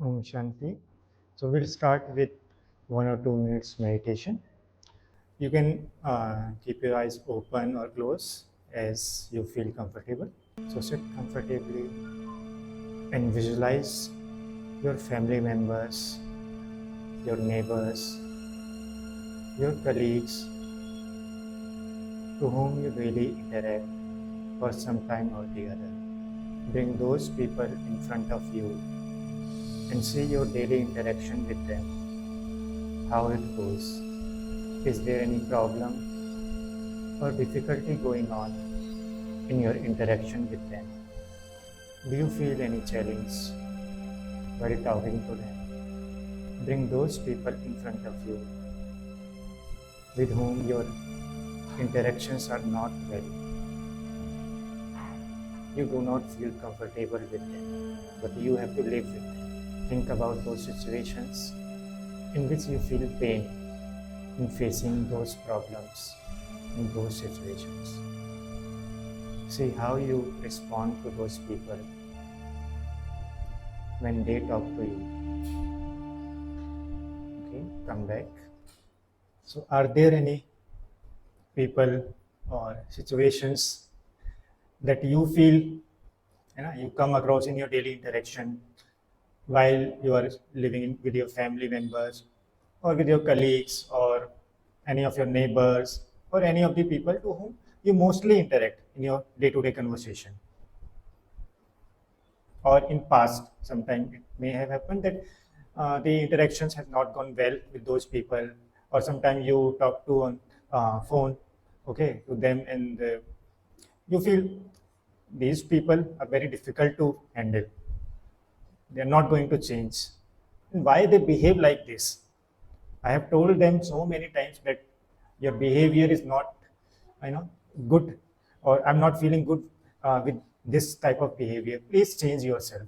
Shanti. So we'll start with 1 or 2 minutes meditation. You can keep your eyes open or closed as you feel comfortable. So sit comfortably and visualize your family members, your neighbors, your colleagues to whom you daily interact for some time or the other. Bring those people in front of you and see your daily interaction with them, how it goes. Is there any problem or difficulty going on in your interaction with them? Do you feel any challenge while talking to them? Bring those people in front of you with whom your interactions are not well. You do not feel comfortable with them, but you have to live with them. Think about those situations in which you feel pain in facing those problems in those situations. See how you respond to those people when they talk to you. Okay, come back. So are there any people or situations that you feel you come across in your daily interaction while you are living with your family members or with your colleagues or any of your neighbors or any of the people to whom you mostly interact in your day-to-day conversation? Or in past, sometimes it may have happened that the interactions have not gone well with those people, or sometimes you talk to on phone, okay, to them, and you feel these people are very difficult to handle. They are not going to change. And why they behave like this? I have told them so many times that your behavior is not, good, or I'm not feeling good with this type of behavior. Please change yourself.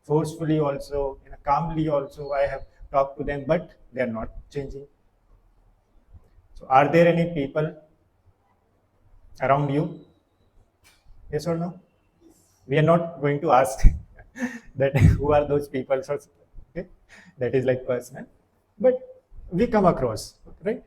Forcefully also, calmly also, I have talked to them, but they are not changing. So, are there any people around you? Yes or no? We are not going to ask that who are those people. So, okay, that is like personal, but we come across, right?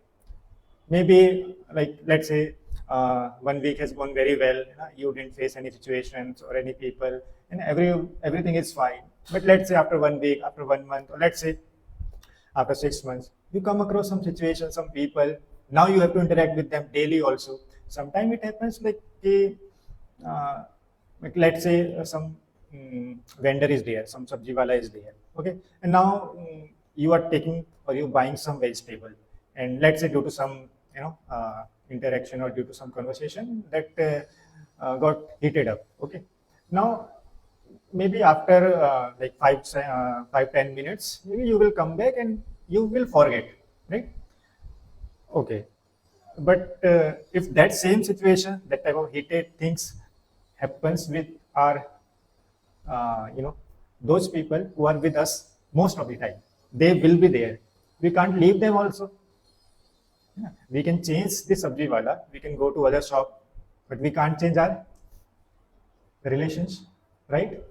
Maybe like let's say 1 week has gone very well. You didn't face any situations or any people, and everything is fine. But let's say after 1 week, after 1 month, or let's say after 6 months, you come across some situations, some people. Now you have to interact with them daily also. Sometimes it happens uh, like let's say some vendor is there, some sabji wala is there, okay, and now you are taking or you buying some vegetable, and let's say due to some interaction or due to some conversation that got heated up, okay. Now maybe after like 5-10 minutes, maybe you will come back and you will forget, right? Okay, but if that same situation, that type of heated things happens with our, those people who are with us most of the time, they will be there. We can't leave them also. Yeah. We can change the sabji wala, we can go to other shop, but we can't change our relations, right?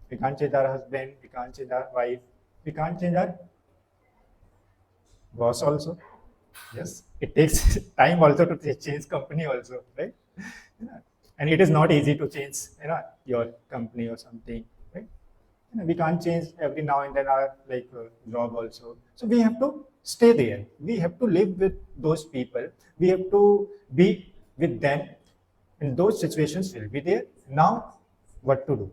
We can't change our husband, we can't change our wife, we can't change our boss also. Yes, it takes time also to change company also, right? Yeah. And it is not easy to change, your company or something, right? We can't change every now and then our job also. So we have to stay there. We have to live with those people. We have to be with them, and those situations will be there. Now, what to do?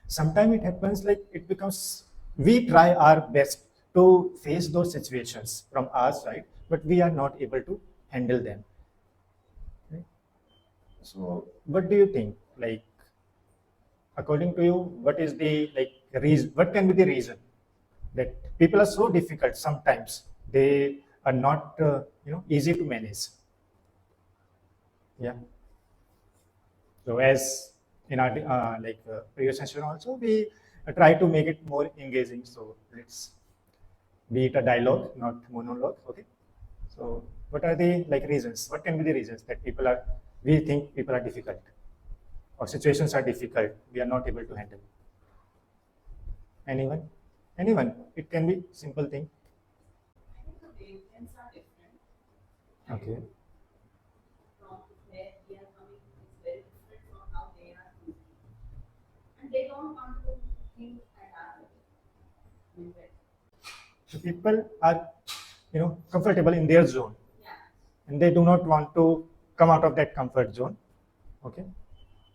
Sometimes it happens like it becomes, we try our best to face those situations from our side, but we are not able to handle them. Right? So, what do you think? Like, according to you, what is the reason? What can be the reason that people are so difficult? Sometimes they are not, easy to manage. Yeah. So, as in our previous session also, we try to make it more engaging. So let's be it a dialogue, not monologue. Okay. So what are the reasons? What can be the reasons that we think people are difficult, or situations are difficult, we are not able to handle? Anyone, it can be simple thing. I think the wavelengths are different. Okay. From where we are coming is very different from how they are thinking. And they don't want to think at our level. So people are, comfortable in their zone, and they do not want to come out of that comfort zone. Okay.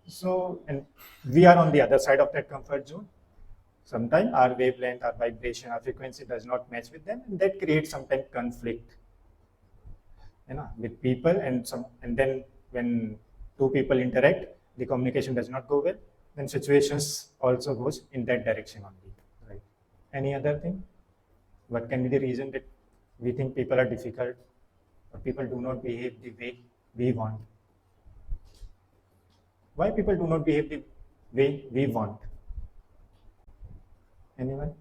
So, and we are on the other side of that comfort zone. Sometimes our wavelength, our vibration, our frequency does not match with them, and that creates sometimes conflict, with people. And then when two people interact, the communication does not go well. Then situations also goes in that direction only, right? Any other thing? What can be the reason that we think people are difficult, or people do not behave the way we want? Why people do not behave the way we want? Anyone?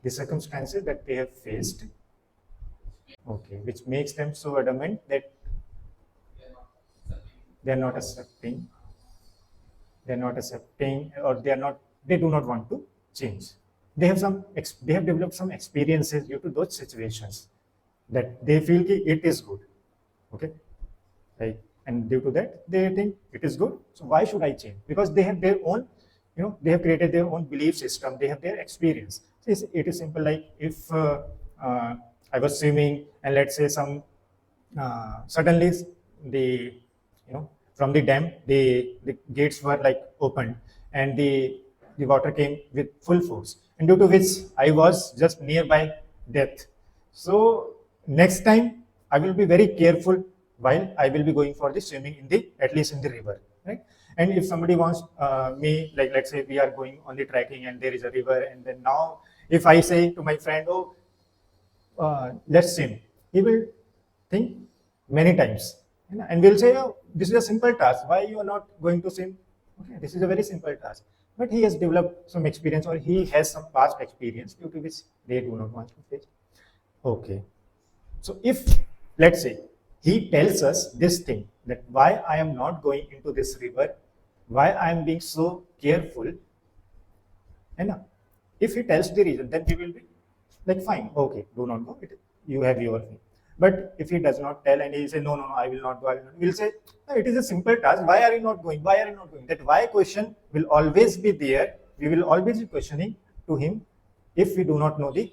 The circumstances that they have faced, okay, which makes them so adamant that they are not accepting, or they do not want to change. They have developed some experiences due to those situations that they feel it is good, okay, right? And due to that, they think it is good. So why should I change? Because they have their own, they have created their own belief system. They have their experience. It is simple. Like if I was swimming, and let's say suddenly the from the dam the gates were like opened, and the water came with full force, and due to which I was just nearby death. So next time I will be very careful while I will be going for the swimming at least in the river, right? And if somebody wants me, like let's say we are going on the trekking and there is a river, and then now if I say to my friend, oh, let's swim, he will think many times, and will say, oh, this is a simple task. Why you are not going to swim? Okay, this is a very simple task. But he has developed some experience, or he has some past experience due to which they do not want to face. Okay. So if, let's say, he tells us this thing, that why I am not going into this river, why I am being so careful, and if he tells the reason, then we will be like, fine, okay, do not go. You have your thing. But if he does not tell and he say, no, I will not go, we'll say, no, it is a simple task. Why are you not going? Why are you not going? That why question will always be there. We will always be questioning to him if we do not know the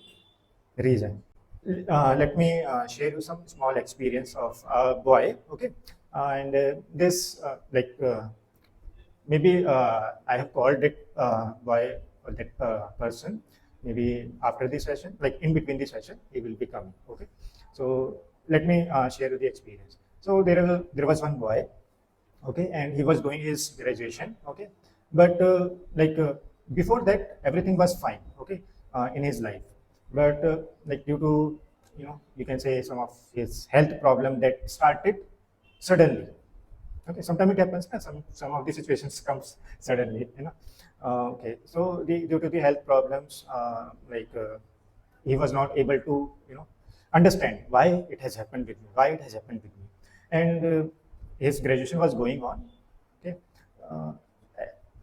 reason. Let me share you some small experience of a boy. Okay, and this maybe I have called it boy, or that person. Maybe after the session, like in between the session, he will be coming. Okay, so let me share you the experience. So there was one boy, okay, and he was doing his graduation. Okay, but before that, everything was fine. Okay, in his life, but like due to you can say some of his health problem that started suddenly. Okay, sometimes it happens. Some of the situations comes suddenly. Okay, so due to the health problems, he was not able to understand why it has happened with me, and his graduation was going on. Okay,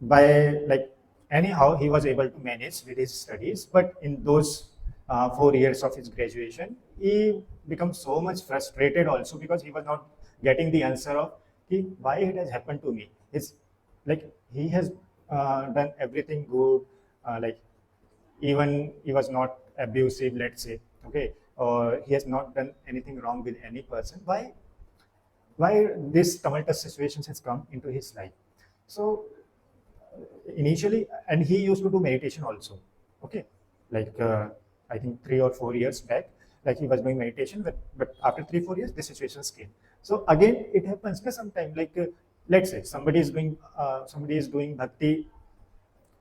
by anyhow he was able to manage with his studies, but in those 4 years of his graduation, he became so much frustrated also, because he was not getting the answer of why it has happened to me. It's like he has done everything good, even he was not abusive, let's say, okay, or he has not done anything wrong with any person. Why this tumultuous situations has come into his life? So initially, and he used to do meditation also. Okay, I think 3 or 4 years back, like he was doing meditation, but after 3 4 years, the situations came. So again, it happens sometimes. Let's say somebody is doing bhakti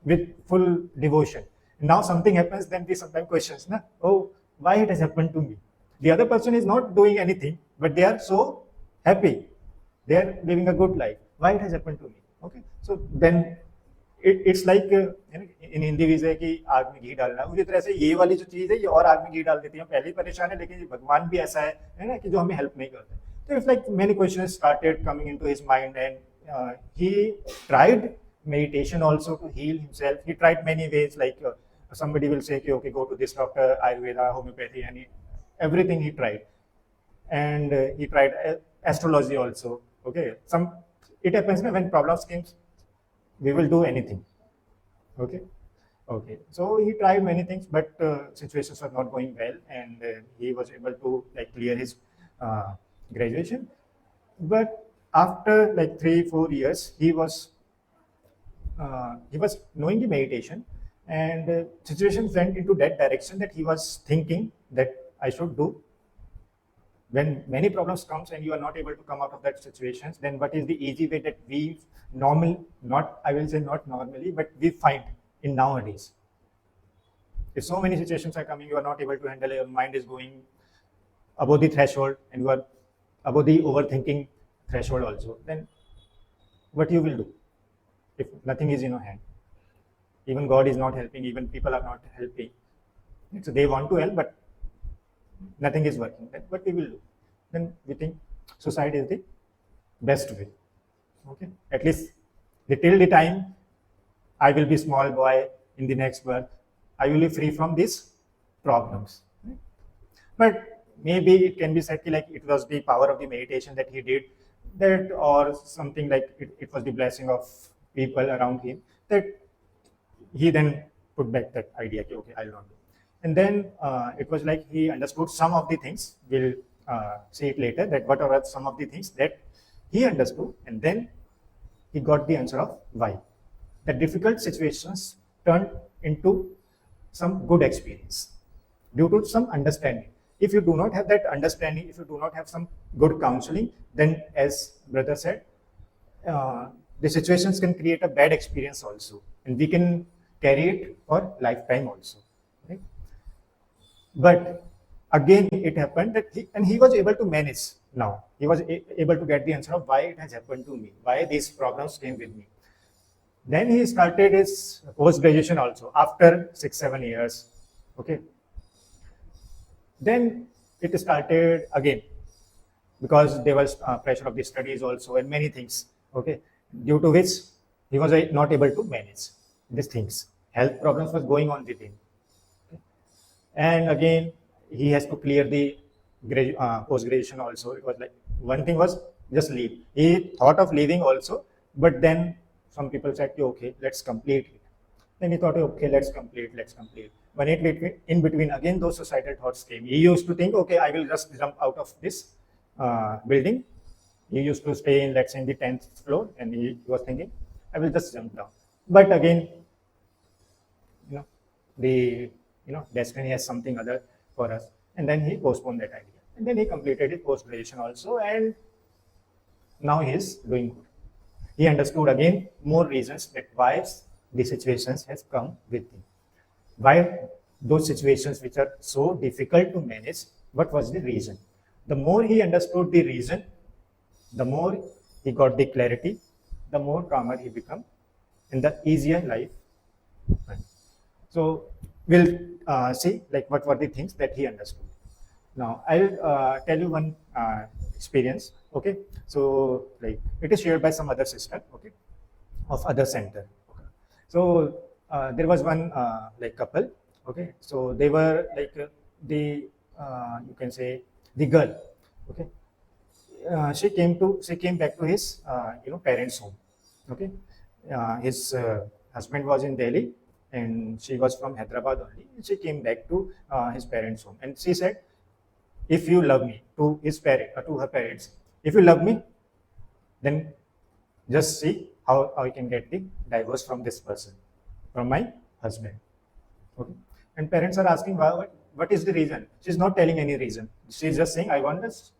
with full devotion. Now something happens, then we sometimes questions, oh, why it has happened to me? The other person is not doing anything, but they are so happy. They are living a good life. Why it has happened to me? Okay, so then it's like in Hindi भी है कि आग में घी डालना, उसी तरह से ये वाली जो चीज है ये और आग में घी डाल देती है. पहले ही परेशान है, लेकिन ये भगवान भी ऐसा है ना, कि जो हमें हेल्प नहीं करते. So it's like many questions started coming into his mind, and he tried meditation also to heal himself. He tried many ways, like somebody will say, okay, go to this doctor, Ayurveda, homeopathy, and everything he tried. And he tried astrology also. Okay, it happens when problems came, we will do anything. Okay. Okay, so he tried many things, but situations were not going well, and he was able to like clear his graduation. But after like 3 4 years, he was knowing the meditation, and situations went into that direction that he was thinking that I should do. When many problems comes and you are not able to come out of that situations, then what is the easy way that we not I will say not normally, but we find in nowadays? If so many situations are coming, you are not able to handle, your mind is going above the threshold, and you are above the overthinking threshold also, then what you will do if nothing is in your hand? Even God is not helping, even people are not helping. So they want to help, but nothing is working. Then what we will do? Then we think suicide is the best way. Okay, at least till the time I will be small boy in the next birth, I will be free from these problems. Right? But maybe it can be said like it was the power of the meditation that he did that, or something like it was the blessing of people around him that he then put back that idea. Okay, I'll not do. And then it was like he understood some of the things. We'll see it later that what are some of the things that he understood, and then he got the answer of why. The difficult situations turned into some good experience due to some understanding. If you do not have that understanding, if you do not have some good counseling, then as brother said, the situations can create a bad experience also, and we can carry it for lifetime also. Right? But again, it happened that he was able to manage. Now he was able to get the answer of why it has happened to me, why these problems came with me. Then he started his post-graduation also after 6 7 years. Okay. Then it started again because there was pressure of the studies also and many things. Okay, due to which he was not able to manage these things. Health problems was going on with him. Okay. And again, he has to clear the post-graduation also. It was like one thing was just leave. He thought of leaving also, but then some people said, okay, let's complete it. Then he thought, okay, let's complete. When in between, again, those suicidal thoughts came. He used to think, okay, I will just jump out of this building. He used to stay in, let's say, in the 10th floor, and he was thinking, I will just jump down. But again, destiny has something other for us. And then he postponed that idea. And then he completed his post-graduation also, and now he is doing good. He understood again more reasons that why the situations has come with him. Why those situations which are so difficult to manage, what was the reason? The more he understood the reason, the more he got the clarity, the more calmer he become, and the easier life. So we'll see like what were the things that he understood. Now I'll tell you one experience. Okay, so like it is shared by some other sister. Okay, of other center. Okay. So there was one like couple. Okay, so they were like you can say the girl. Okay, she came back to his parents' home. Okay, his husband was in Delhi, and she was from Hyderabad only. She came back to his parents' home, and she said, "If you love me," to her parents, "if you love me, then just see how I can get the divorce from this person, from my husband." Okay, and parents are asking, what is the reason? She's not telling any reason. She's just saying, "I want this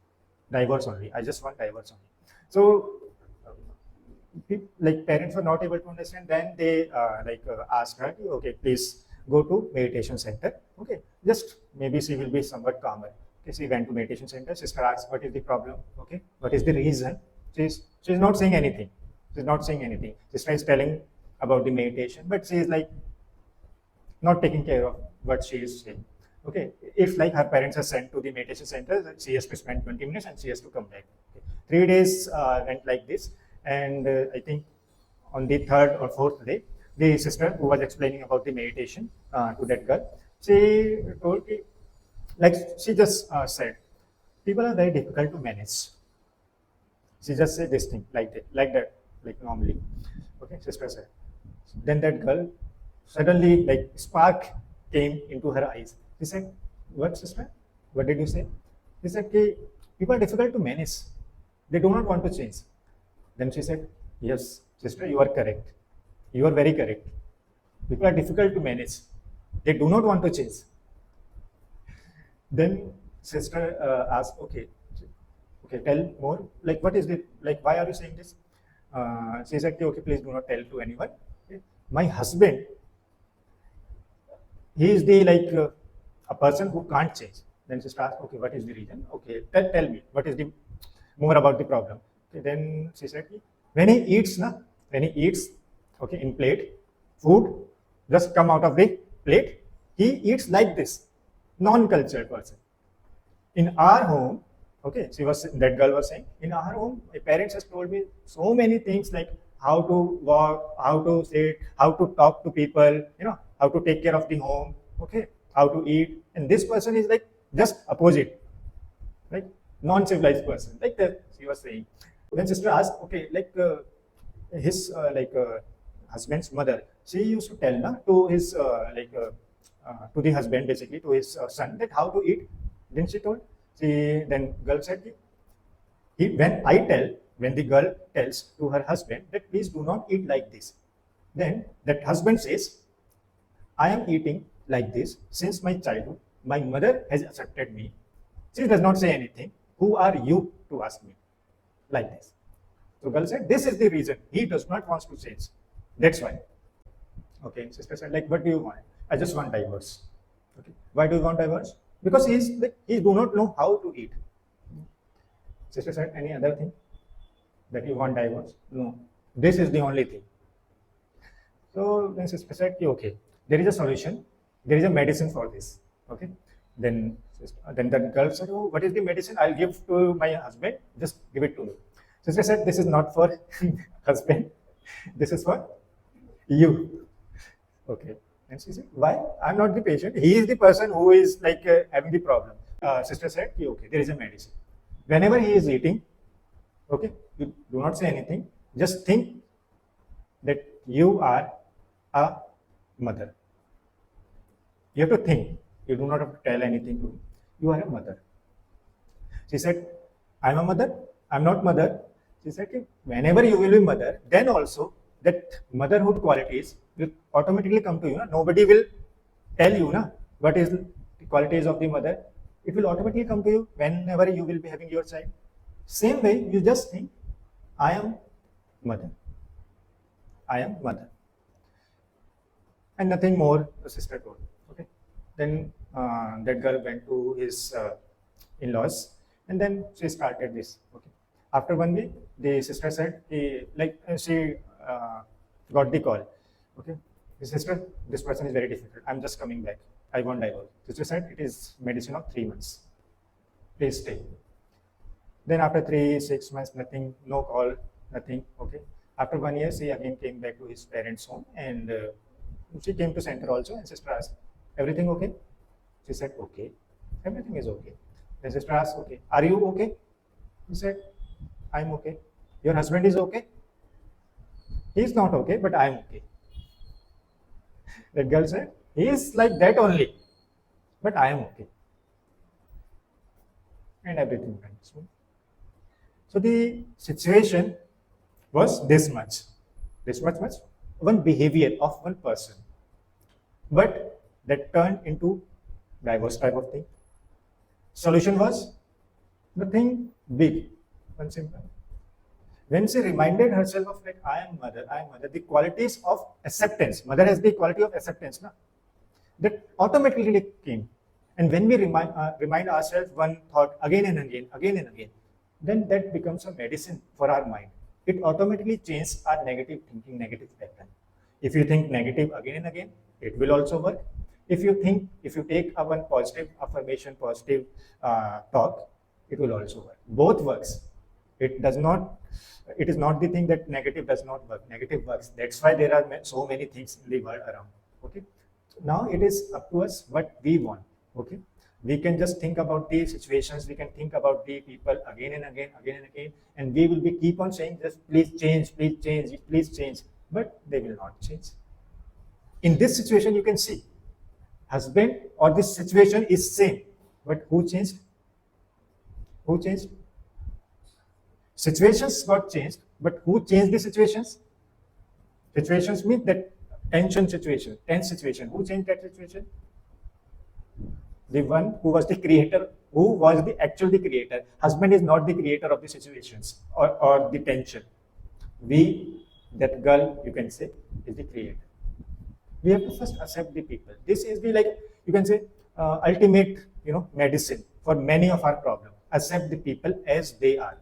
divorce only. I just want divorce only." So like parents were not able to understand. Then they asked her, okay, please go to meditation center. Okay, just maybe she will be somewhat calmer. Okay, she went to meditation center. Sister asked, what is the problem? Okay, what is the reason? She's not saying anything. Sister is telling about the meditation, but she is like not taking care of what she is saying. Okay, if like her parents are sent to the meditation center, she has to spend 20 minutes and she has to come back. Okay. 3 days went like this, and I think on the third or fourth day, the sister who was explaining about the meditation to that girl, she told me, like she just said, people are very difficult to manage. She just said this thing like that, like normally. Okay, sister said. Then that girl suddenly, like spark came into her eyes. She said, "What, sister? What did you say?" She said, "Ki people are difficult to manage. They do not want to change." Then she said, "Yes, sister, you are correct. You are very correct. People are difficult to manage. They do not want to change." Then sister asked, okay, tell more. Like, what is it? Like, why are you saying this? She said, okay, please do not tell to anyone. Okay. My husband, he is the a person who can't change. Then sister asked, okay, what is the reason? Okay, tell me, what is the more about the problem? Okay, then she said, when he eats, okay, in plate, food just come out of the plate, he eats like this, non-cultured person. In our home, okay, that girl was saying, in our home, my parents has told me so many things like how to walk, how to sit, how to talk to people, how to take care of the home, okay, how to eat. And this person is like just opposite, like non-civilized person, like that she was saying. Then sister asked, okay, his husband's mother, she used to tell to his to the husband, basically to his son, that how to eat. Then she told. Then girl said, when the girl tells to her husband that please do not eat like this, then that husband says, I am eating like this since my childhood. My mother has accepted me. She does not say anything. Who are you to ask me like this? So girl said, this is the reason. He does not want to change. That's why. Okay, sister said, like, what do you want? I just want divorce. Okay. Why do you want divorce? Because he do not know how to eat. Sister said, any other thing that you want divorce? No. This is the only thing. So then sister said, okay, there is a solution. There is a medicine for this. Okay. Then the girl said, oh, what is the medicine? I'll give to my husband. Just give it to me. Sister said, this is not for husband. This is for you. Okay. And she said, why? I'm not the patient. He is the person who is having the problem. Sister said, okay, there is a medicine. Whenever he is eating, okay, you do not say anything. Just think that you are a mother. You have to think. You do not have to tell anything to him. You are a mother. She said, I'm a mother. I'm not mother. She said, whenever you will be mother, then also that motherhood qualities will automatically come to you. Nobody will tell you what is the qualities of the mother. It will automatically come to you whenever you will be having your child. Same way, you just think, I am mother. I am mother. And nothing more, the sister told. Okay. Then that girl went to his in-laws, and then she started this. Okay. After 1 week, the sister said, she got the call. Okay, the sister, this person is very difficult. I'm just coming back. I want divorce. Sister said, it is medicine of 3 months. Please stay. Then after 3-6 months, nothing, no call, nothing. Okay. After 1 year, she again came back to his parents' home, and she came to center also. And sister asked, everything okay? She said, okay. Everything is okay. Then sister asked, okay, are you okay? He said, I'm okay. Your husband is okay? He's not okay, but I'm okay. That girl said, he is like that only, but I am okay. And everything went smooth. So the situation was this much, one behavior of one person, but that turned into divorce type of thing. Solution was nothing big, one simple. When she reminded herself of I am mother, the qualities of acceptance, mother has the quality of acceptance, that automatically came. And when we remind ourselves one thought again and again, then that becomes a medicine for our mind. It automatically changes our negative thinking, negative pattern. If you think negative again and again, it will also work. If you take one positive affirmation, positive talk, it will also work. Both works. It does not. It is not the thing that negative does not work. Negative works. That's why there are so many things in the world around. Okay. Now it is up to us what we want. Okay. We can just think about the situations. We can think about the people again and again, and we will be keep on saying just please change, please change, please change. But they will not change. In this situation, you can see husband or this situation is same, but who changed? Who changed? Situations got changed, but who changed the situations? Situations mean that tense situation. Who changed that situation? The one who was the creator, who was the actual the creator. Husband is not the creator of the situations or the tension. We, that girl, you can say, is the creator. We have to first accept the people. This is the, like, you can say, ultimate, medicine for many of our problems. Accept the people as they are.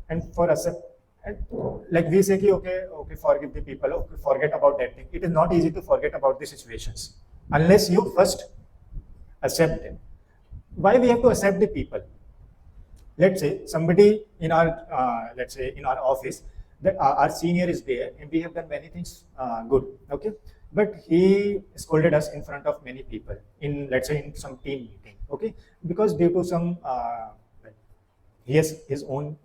And for accept, and like we say, okay, forgive the people, okay, forget about that thing. It is not easy to forget about the situations unless you first accept them. Why we have to accept the people? Let's say somebody in our, in our office, that our senior is there and we have done many things good, okay, but he scolded us in front of many people in, let's say, in some team meeting, okay, because due to some he has his own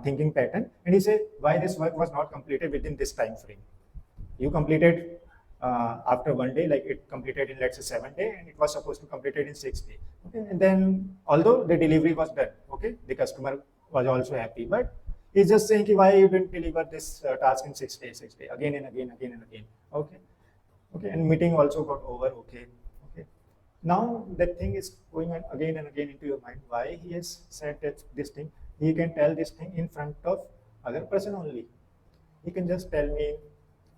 thinking pattern, and he said, why this work was not completed within this time frame? You completed after one day, like it completed in, let's say, 7 days, and it was supposed to complete it in 6 days, okay, and then although the delivery was done, okay, the customer was also happy, but he's just saying, why you didn't deliver this task in 6 days, again and again, okay, and meeting also got over, okay. Now that thing is going on again and again into your mind. Why he has said that this thing? He can tell this thing in front of other person only. He can just tell me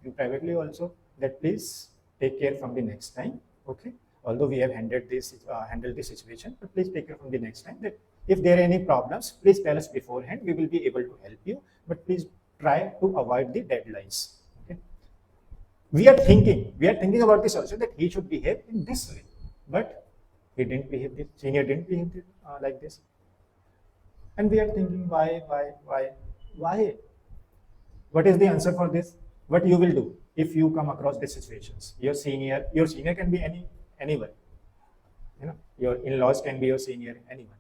in privately also that please take care from the next time, okay. Although we have handled this situation, but please take care from the next time. That if there are any problems, please tell us beforehand. We will be able to help you, but please try to avoid the deadlines. Okay. We are thinking about this also, that he should behave in this way, but he didn't behave this. Senior didn't behave like this, and we are thinking why? What is the answer for this? What you will do if you come across these situations? Your senior can be anyone. Your in-laws can be your senior, anyone.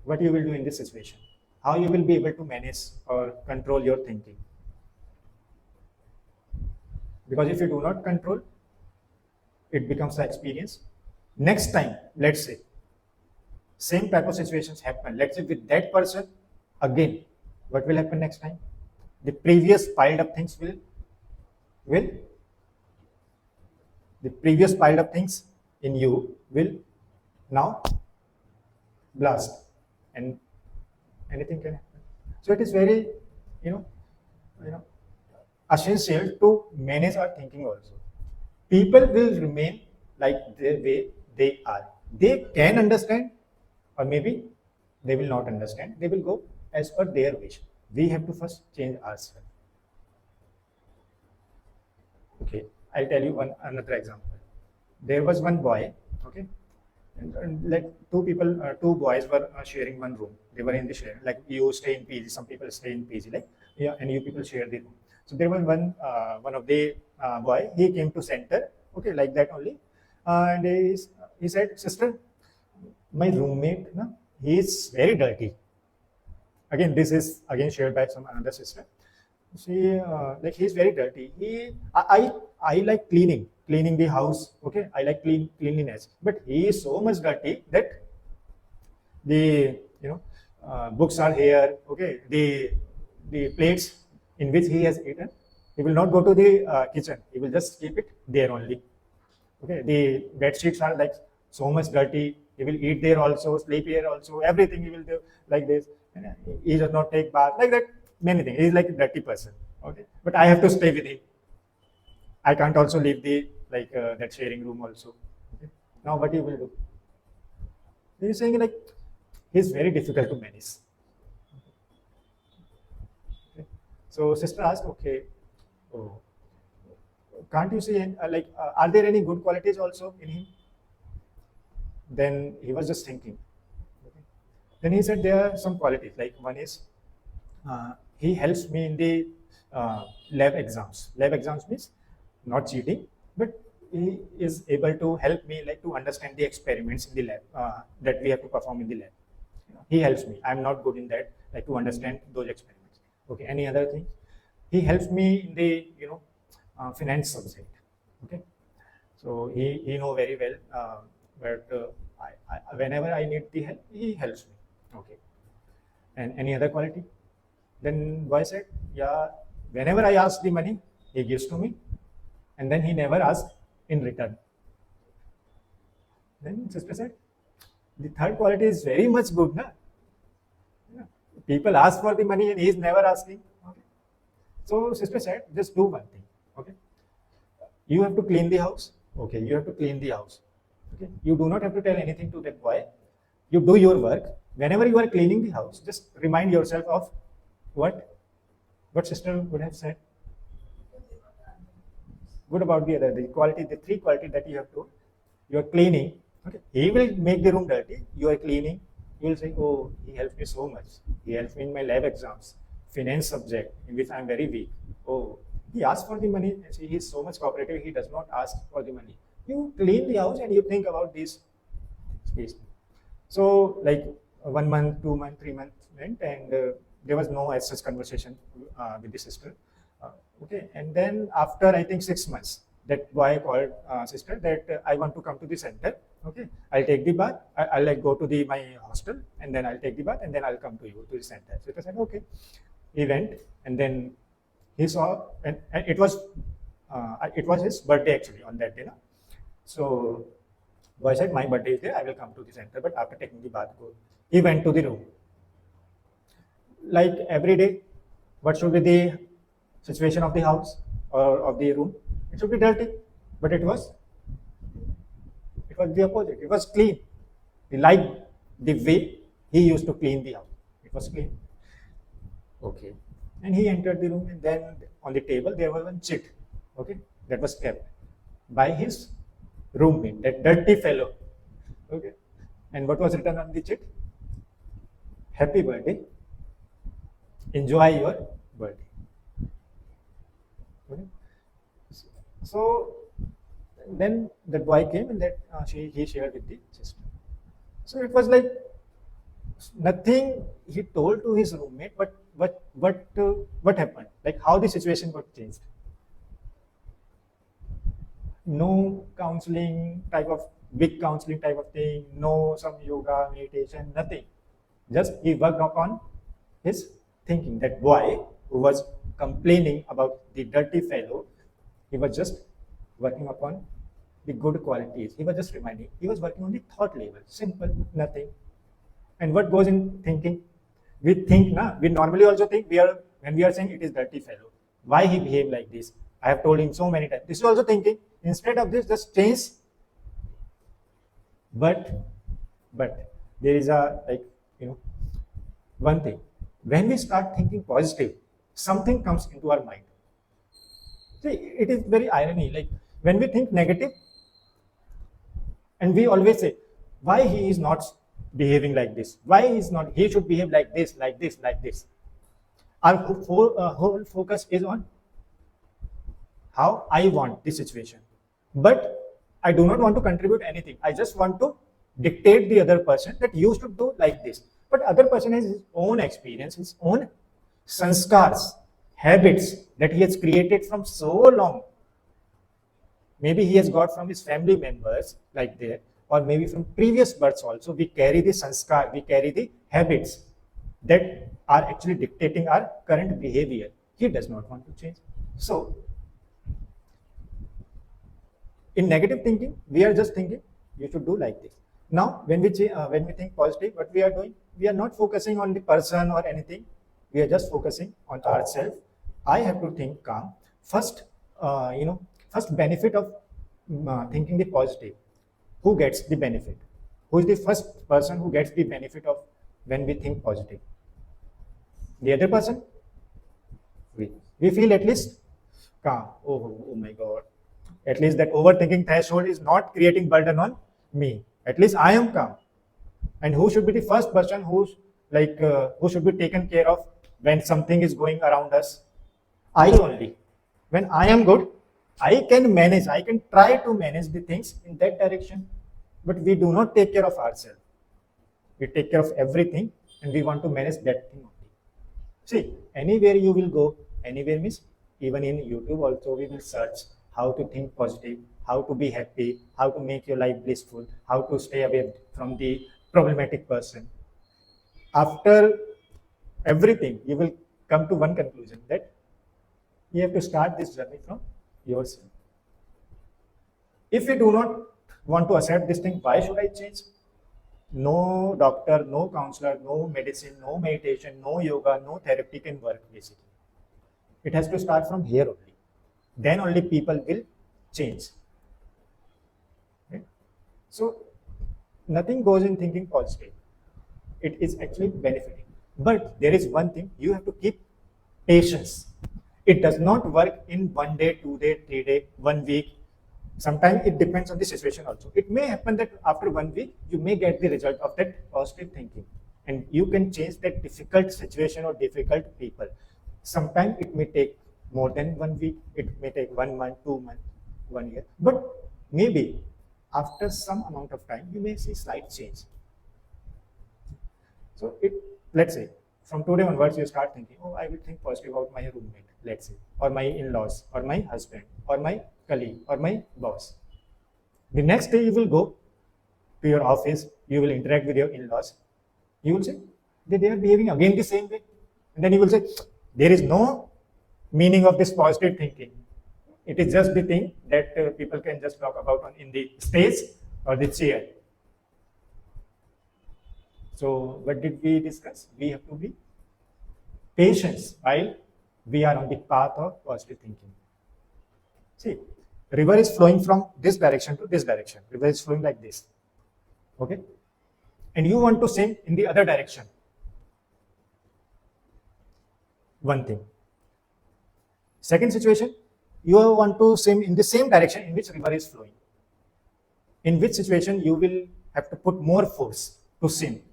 What you will do in this situation? How you will be able to manage or control your thinking? Because if you do not control, it becomes an experience. Next time, let's say, same type of situations happen. Let's say with that person again, what will happen next time? The previous piled up things will the previous piled up things in you will now blast, and anything can happen. So it is very, essential to manage our thinking also. People will remain like the way they are. They can understand, or maybe they will not understand. They will go as per their wish. We have to first change ourselves. Okay, I'll tell you another example. There was one boy, okay, and like two boys were sharing one room. They were in the share, like you stay in PG, some people stay in PG, like, yeah, and you people share the room. So there was one of the boy, he came to center, okay, like that only, and he said, sister, my roommate, he is very dirty. Again, this is again shared by some another sister. She like, he's very dirty. I like cleaning the house. Okay, I like cleanliness, but he is so much dirty that the books are here. Okay, the plates in which he has eaten, he will not go to the kitchen. He will just keep it there only. Okay, the bed sheets are like so much dirty. He will eat there also, sleep here also. Everything he will do like this. And he does not take bath like that. Many things. He is like a dirty person. Okay, but I have to stay with him. I can't also leave the that sharing room also. Okay? Now what he will do? He is saying like, he's very difficult to manage. Okay? So sister asked, okay, oh, can't you see are there any good qualities also in him? Then he was just thinking. Okay? Then he said there are some qualities, like one is he helps me in the lab exams. Lab exams means not cheating, but he is able to help me like to understand the experiments in the lab that we have to perform in the lab. He helps me. I'm not good in that, like to understand those experiments. Okay. Any other thing? He helps me in the finance subject. Okay. So he know very well, but whenever I need the help, he helps me. Okay. And any other quality? Then boy said, yeah, whenever I ask the money, he gives to me, and then he never asks in return. Then sister said, the third quality is very much good, na? Yeah. People ask for the money and he is never asking. Okay. So sister said, just do one thing. Okay. You have to clean the house. Okay. You have to clean the house. Okay. You do not have to tell anything to that boy. You do your work. Whenever you are cleaning the house, just remind yourself of what sister would have said. Good about the other, the three quality that you have to. You are cleaning. Okay. He will make the room dirty. You are cleaning. You will say, oh, he helps me so much. He helps me in my lab exams, finance subject, in which I am very weak. Oh, he asks for the money. See, he is so much cooperative. He does not ask for the money. You clean the house and you think about this space. So, like 1 month, 2 months, 3 months went, and there was no such conversation with the sister. Okay, and then after I think 6 months, that boy called sister that I want to come to the center. Okay, I'll take the bath. I'll like go to my hostel, and then I'll take the bath, and then I'll come to you to the center. So I said okay. He went, and then he saw, and it was his birthday actually on that day. Na? So boy said, my birthday is there. I will come to the center, but after taking the bath, go. He went to the room. Like every day, what should be the situation of the house or of the room? It should be dirty, but it was the opposite. It was clean. Like the way he used to clean the house. It was clean. Okay. And he entered the room, and then on the table there was one chit. Okay, that was kept by his roommate, that dirty fellow. Okay. And what was written on the chit? Happy birthday. Enjoy your birthday. Okay. So then the boy came, and that he shared with the sister. So it was like nothing he told to his roommate, but what happened? Like how the situation got changed. No counseling type of big counseling type of thing. No some yoga meditation. Nothing. Just he worked upon his thinking. That boy who was complaining about the dirty fellow, he was just working upon the good qualities. He was just reminding. He was working on the thought level. Simple, nothing. And what goes in thinking? We think, we normally also think when we are saying it is dirty fellow. Why he behave like this? I have told him so many times. This is also thinking. Instead of this, just change. But there is one thing. When we start thinking positive, something comes into our mind. See, it is very irony. Like when we think negative, and we always say, why he is not behaving like this? Why he should behave like this, like this, like this? Our whole focus is on how I want the situation. But I do not want to contribute anything. I just want to dictate the other person that you should do like this. But other person has his own experience, his own sanskars, habits that he has created from so long. Maybe he has got from his family members like that, or maybe from previous births also. We carry the sanskar, we carry the habits that are actually dictating our current behavior. He does not want to change. So, in negative thinking, we are just thinking you should do like this. Now, when we think positive, what we are doing, we are not focusing on the person or anything. We are just focusing on ourselves. I have to think calm. First benefit of thinking the positive. Who gets the benefit? Who is the first person who gets the benefit of when we think positive? The other person? We feel at least calm. Oh my God. At least that overthinking threshold is not creating burden on me. At least I am calm. And who should be the first person who should be taken care of when something is going around us? I only. When I am good, I can manage, I can try to manage the things in that direction. But we do not take care of ourselves. We take care of everything and we want to manage that thing only. See, anywhere you will go, anywhere means even in YouTube also we will search how to think positive, how to be happy, how to make your life blissful, how to stay away from the problematic person. After everything, you will come to one conclusion that you have to start this journey from yourself. If you do not want to accept this thing, why should I change? No doctor, no counselor, no medicine, no meditation, no yoga, no therapy can work basically. It has to start from here only. Then only people will change. Okay? So nothing goes in thinking positive. It is actually benefiting. But there is one thing, you have to keep patience. It does not work in 1 day, 2 day, 3 day, 1 week. Sometimes it depends on the situation also. It may happen that after 1 week, you may get the result of that positive thinking. And you can change that difficult situation or difficult people. Sometimes it may take more than 1 week. It may take 1 month, 2 months, 1 year. But maybe after some amount of time, you may see slight change. So let's say, from today onwards, you start thinking, oh, I will think positive about my roommate, let's say, or my in-laws, or my husband, or my colleague, or my boss. The next day you will go to your office, you will interact with your in-laws. You will say, they are behaving again the same way. And then you will say, there is no meaning of this positive thinking. It is just the thing that people can just talk about in the stage or the chair. So what did we discuss? We have to be patient while we are on the path of positive thinking. See, river is flowing from this direction to this direction. River is flowing like this. Okay? And you want to swim in the other direction. One thing. Second situation, you want to swim in the same direction in which river is flowing. In which situation you will have to put more force to swim.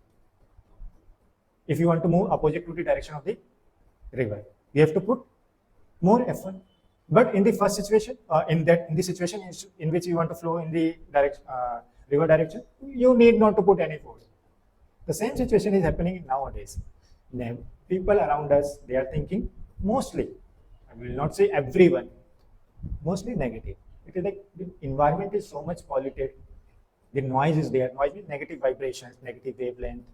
If you want to move opposite to the direction of the river, you have to put more effort. But in the first situation, in the situation in which you want to flow in the river direction, you need not to put any force. The same situation is happening nowadays. Now, people around us, they are thinking mostly, I will not say everyone, mostly negative. It is like the environment is so much polluted. The noise is there. Noise means negative vibrations, negative wavelength.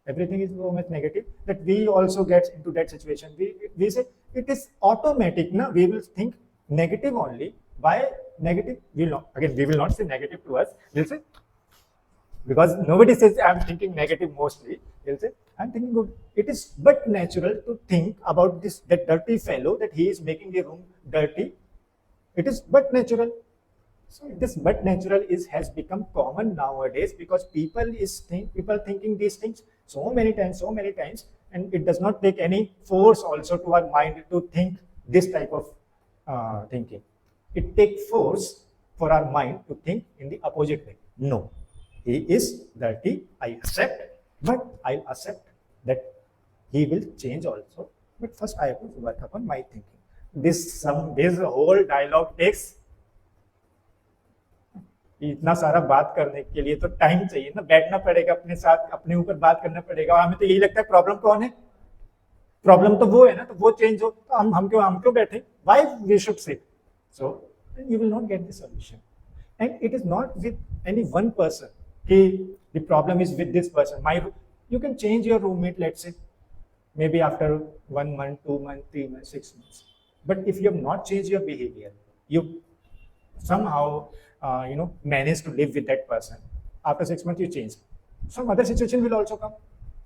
Everything is so much negative that we also get into that situation. We say it is automatic. No? We will think negative only. Why negative? We will not say negative to us. We'll say, because nobody says I'm thinking negative mostly. We'll say I'm thinking good. It is but natural to think about that dirty fellow, that he is making the room dirty. It is but natural. So this but natural has become common nowadays because people thinking these things so many times, and it does not take any force also to our mind to think this type of thinking. It takes force for our mind to think in the opposite way. No, he is dirty, I accept, but I'll accept that he will change also. But first I have to work upon my thinking. This whole dialogue takes इतना सारा बात करने के लिए तो time चाहिए ना, बैठना पड़ेगा अपने साथ, अपने ऊपर बात करना पड़ेगा। और हमें तो यही लगता है प्रॉब्लम कौन है, प्रॉब्लम तो वो है ना, तो वो चेंज हो तो हम क्यों बैठे, why we should sit. So you will not get the solution, and it is not with any one person कि the problem is with this person. You can change your roommate, let's say maybe after 1 month, 2 months, 3 months, 6 months. But if you have not changed your behavior, you somehow manage to live with that person. After 6 months, you change. Some other situation will also come,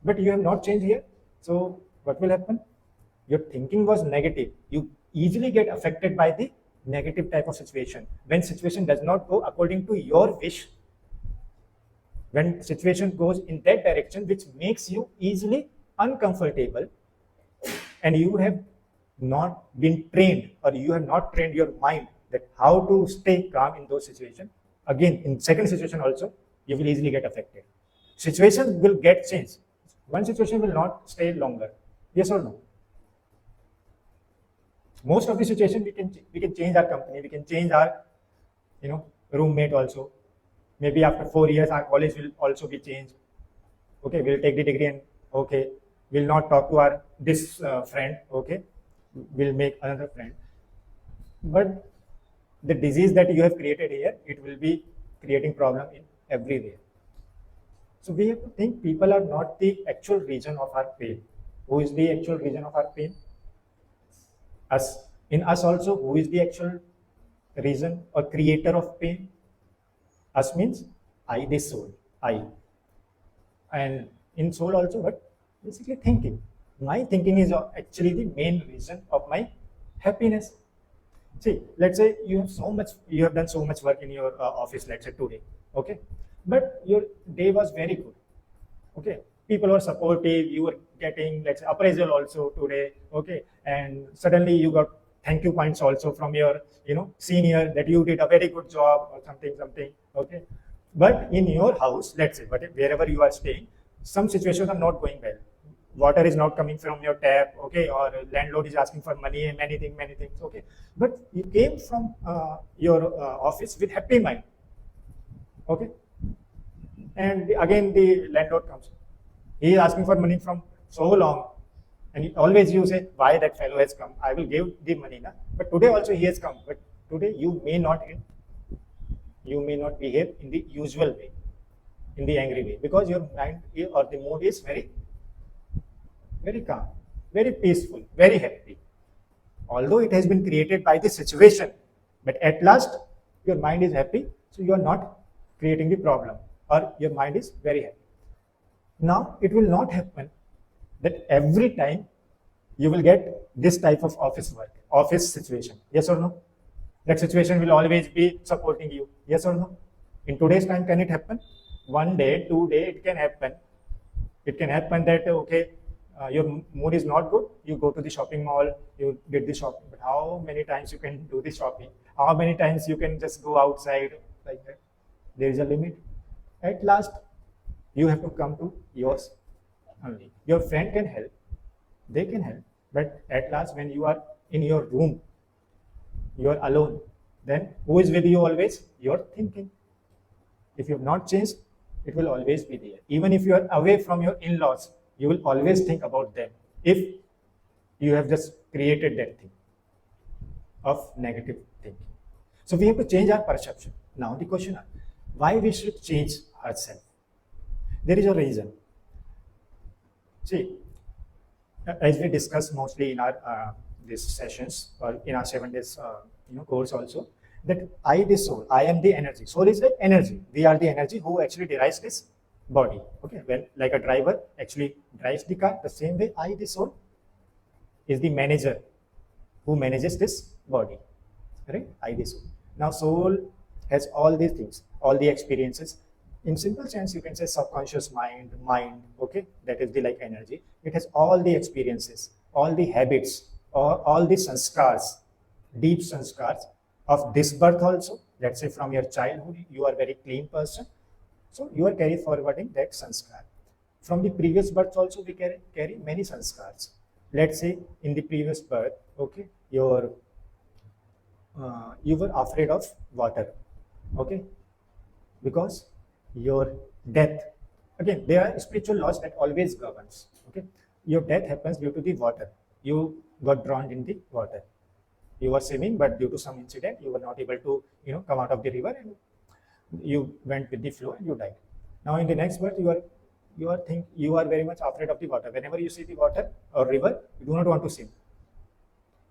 but you have not changed here. So what will happen? Your thinking was negative. You easily get affected by the negative type of situation. When situation does not go according to your wish, when situation goes in that direction which makes you easily uncomfortable, and you have not been trained, or you have not trained your mind that how to stay calm in those situations, again in second situation also you will easily get affected. situations will get changed. One situation will not stay longer. Yes or no? Most of the situation we can change our company, we can change our roommate also. Maybe after 4 years our college will also be changed. Okay, we'll take the degree and okay, we'll not talk to our this friend. Okay, we'll make another friend. But the disease that you have created here, it will be creating problem in everywhere. So we have to think people are not the actual reason of our pain. Who is the actual reason of our pain? Us. In us also, who is the actual reason or creator of pain? Us means I, the soul, I. And in soul also, but basically thinking. My thinking is actually the main reason of my happiness. See, let's say you have done so much work in your office, let's say today, okay, but your day was very good, okay, people were supportive, you were getting, let's say, appraisal also today, okay, and suddenly you got thank you points also from your senior that you did a very good job or something, okay, but in your house, let's say, but wherever you are staying, some situations are not going well. Water is not coming from your tap, okay, or landlord is asking for money and many things, okay, but you came from your office with happy mind, okay, and again the landlord comes, he is asking for money from so long, and always you say why that fellow has come, I will give the money na? But today also he has come, but today you may not behave in the usual way, in the angry way, because your mind or the mood is very calm, very peaceful, very happy. Although it has been created by the situation, but at last your mind is happy, so you are not creating the problem, or your mind is very happy. Now, it will not happen that every time you will get this type of office work, office situation. Yes or no? That situation will always be supporting you. Yes or no? In today's time, can it happen? One day, 2 days, it can happen. It can happen that, okay, your mood is not good, you go to the shopping mall, you did the shopping, but how many times you can do the shopping? How many times you can just go outside like that? There is a limit. At last, you have to come to yours only. Your friend can help, they can help, but at last when you are in your room, you are alone, then who is with you always? Your thinking. If you have not changed, it will always be there. Even if you are away from your in-laws, you will always think about them if you have just created that thing of negative thinking. So we have to change our perception. Now the question is, why we should change ourselves? There is a reason. See, as we discussed mostly in our these sessions or in our 7 days course also, that I, the soul, I am the energy. Soul is like energy. We are the energy who actually derives this body. Okay, when like a driver actually drives the car, the same way I, the soul, is the manager who manages this body. Right? I, the soul. Now, soul has all these things, all the experiences. In simple sense, you can say subconscious mind, okay, that is the like energy. It has all the experiences, all the habits, or all the sanskars, deep sanskars of this birth also. Let's say from your childhood, you are a very clean person. So you are carry forwarding that sanskar. From the previous birth also, we carry many sanskars. Let's say in the previous birth, okay, you were afraid of water, okay, because your death, again, there are spiritual laws that always governs, okay, your death happens due to the water. You got drowned in the water. You were swimming, but due to some incident, you were not able to, come out of the river, and you went with the flow and you died. Now in the next birth, you are very much afraid of the water. Whenever you see the water or river, you do not want to swim,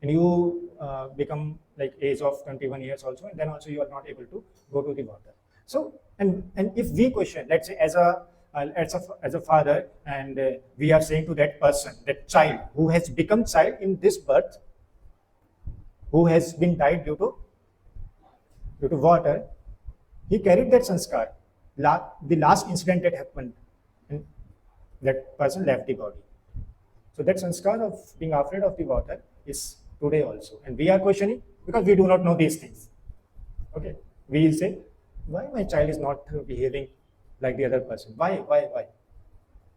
and you become like age of 21 years also, and then also you are not able to go to the water. So and if we question, let's say as a father, and we are saying to that person, that child who has become child in this birth, who has been died due to water, he carried that sanskar. The last incident that happened, and that person left the body. So that sanskar of being afraid of the water is today also, and we are questioning because we do not know these things. Okay, we will say, why my child is not behaving like the other person. Why?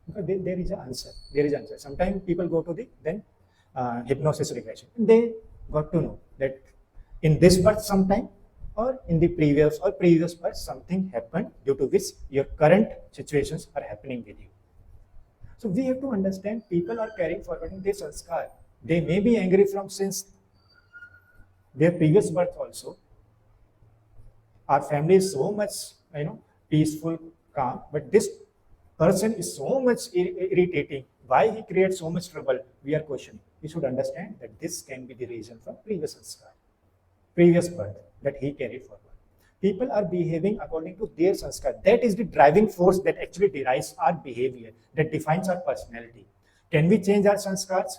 Because there is an answer. There is answer. Sometimes people go to the then hypnosis regression. They got to know that in this birth sometime or in the previous birth something happened due to which your current situations are happening with you. So we have to understand people are carrying forwarding this sanskar. They may be angry from since their previous birth also. Our family is so much, peaceful, calm, but this person is so much irritating. Why he creates so much trouble? We are questioning. We should understand that this can be the reason from previous sanskar, previous birth that he carried forward. People are behaving according to their sanskar. That is the driving force that actually derives our behavior, that defines our personality. Can we change our sanskars?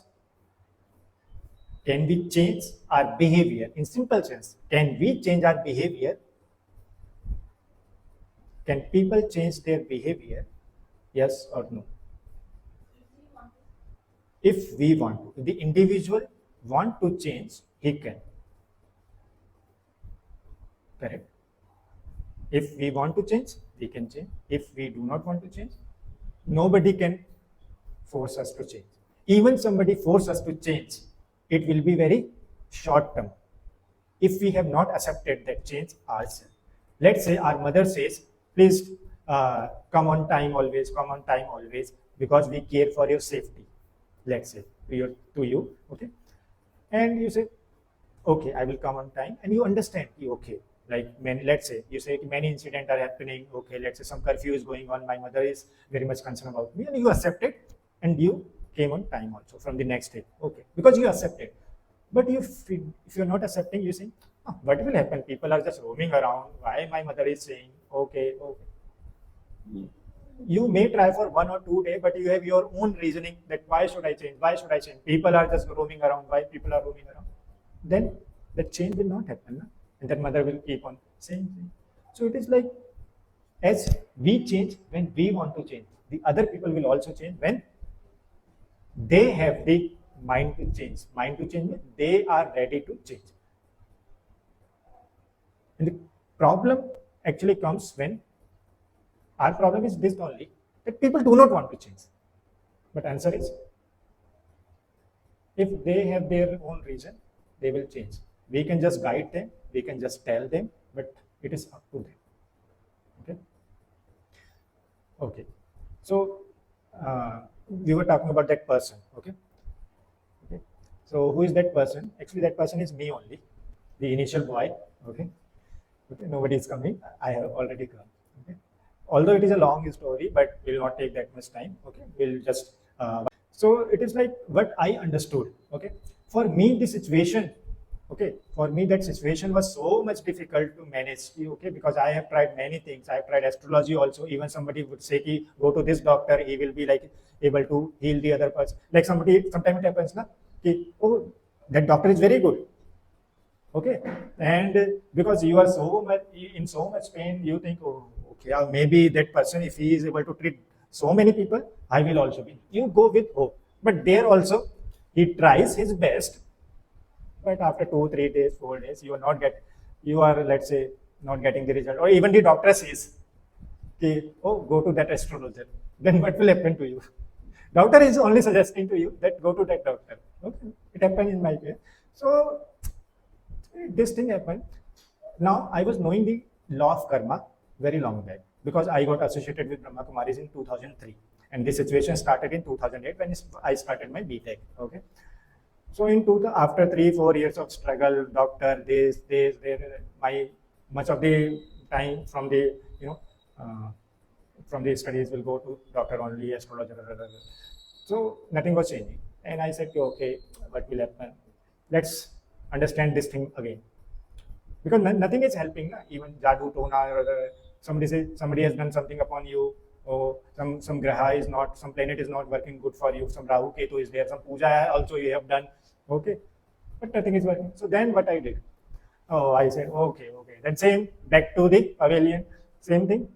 Can we change our behavior? In simple sense, can we change our behavior? Can people change their behavior? Yes or no? If we want to, if the individual want to change, he can. Correct? If we want to change, we can change. If we do not want to change, nobody can force us to change. Even somebody force us to change, it will be very short term. If we have not accepted that change ourselves. Let's say our mother says, please come on time always, because we care for your safety. Let's say to you, okay? And you say, okay, I will come on time, and you understand, okay, like let's say you say many incidents are happening, okay, let's say some curfew is going on, my mother is very much concerned about me, and you accept it, and you came on time also from the next day, okay, because you accepted. But if you're not accepting, you say, oh, what will happen? People are just roaming around. Why my mother is saying, okay. You may try for 1 or 2 days, but you have your own reasoning that why should I change? People are just roaming around. Why people are roaming around? Then the change will not happen. No? And that mother will keep on saying. So it is like, as we change when we want to change, the other people will also change when they have the mind to change. Mind to change means they are ready to change. And the problem actually comes when our problem is this only, that people do not want to change. But answer is, if they have their own reason, they will change. We can just guide them, we can just tell them, but it is up to them. Okay. So we were talking about that person. Okay. So who is that person? Actually, that person is me only, the initial boy. Okay. Nobody is coming. I have already come. Okay. Although it is a long story, but will not take that much time. Okay. We'll just. So it is like what I understood. Okay. For me, the situation. Okay. For me, that situation was so much difficult to manage. Okay. Because I have tried many things. I have tried astrology also. Even somebody would say, "Ki, go to this doctor. He will be like able to heal the other person." Like somebody, sometimes it happens, na? Ki, oh, that doctor is very good. Okay, and because you are so much in so much pain, you think, oh, okay, maybe that person, if he is able to treat so many people, I will also be. You go with hope, but there also he tries his best, but after 2, 3 days, 4 days, you are let's say not getting the result, or even the doctor says, okay, oh, go to that astrologer. Then what will happen to you? Doctor is only suggesting to you that go to that doctor. Okay, it happened in my case. So this thing happened. Now I was knowing the law of karma very long back because I got associated with Brahma Kumaris in 2003, and this situation started in 2008 when I started my BTech. Okay, so after 3-4 years of struggle, doctor, this, my much of the time from the from the studies will go to doctor only, astrologer. So nothing was changing, and I said, okay, what will happen? Let's understand this thing again, because nothing is helping. Even jadoo, tona, or somebody has done something upon you, or some graha is not, some planet is not working good for you, some Rahu Ketu is there, some puja also you have done, okay, but nothing is working. So then what I did? Oh, I said, okay. Then same, back to the pavilion, same thing.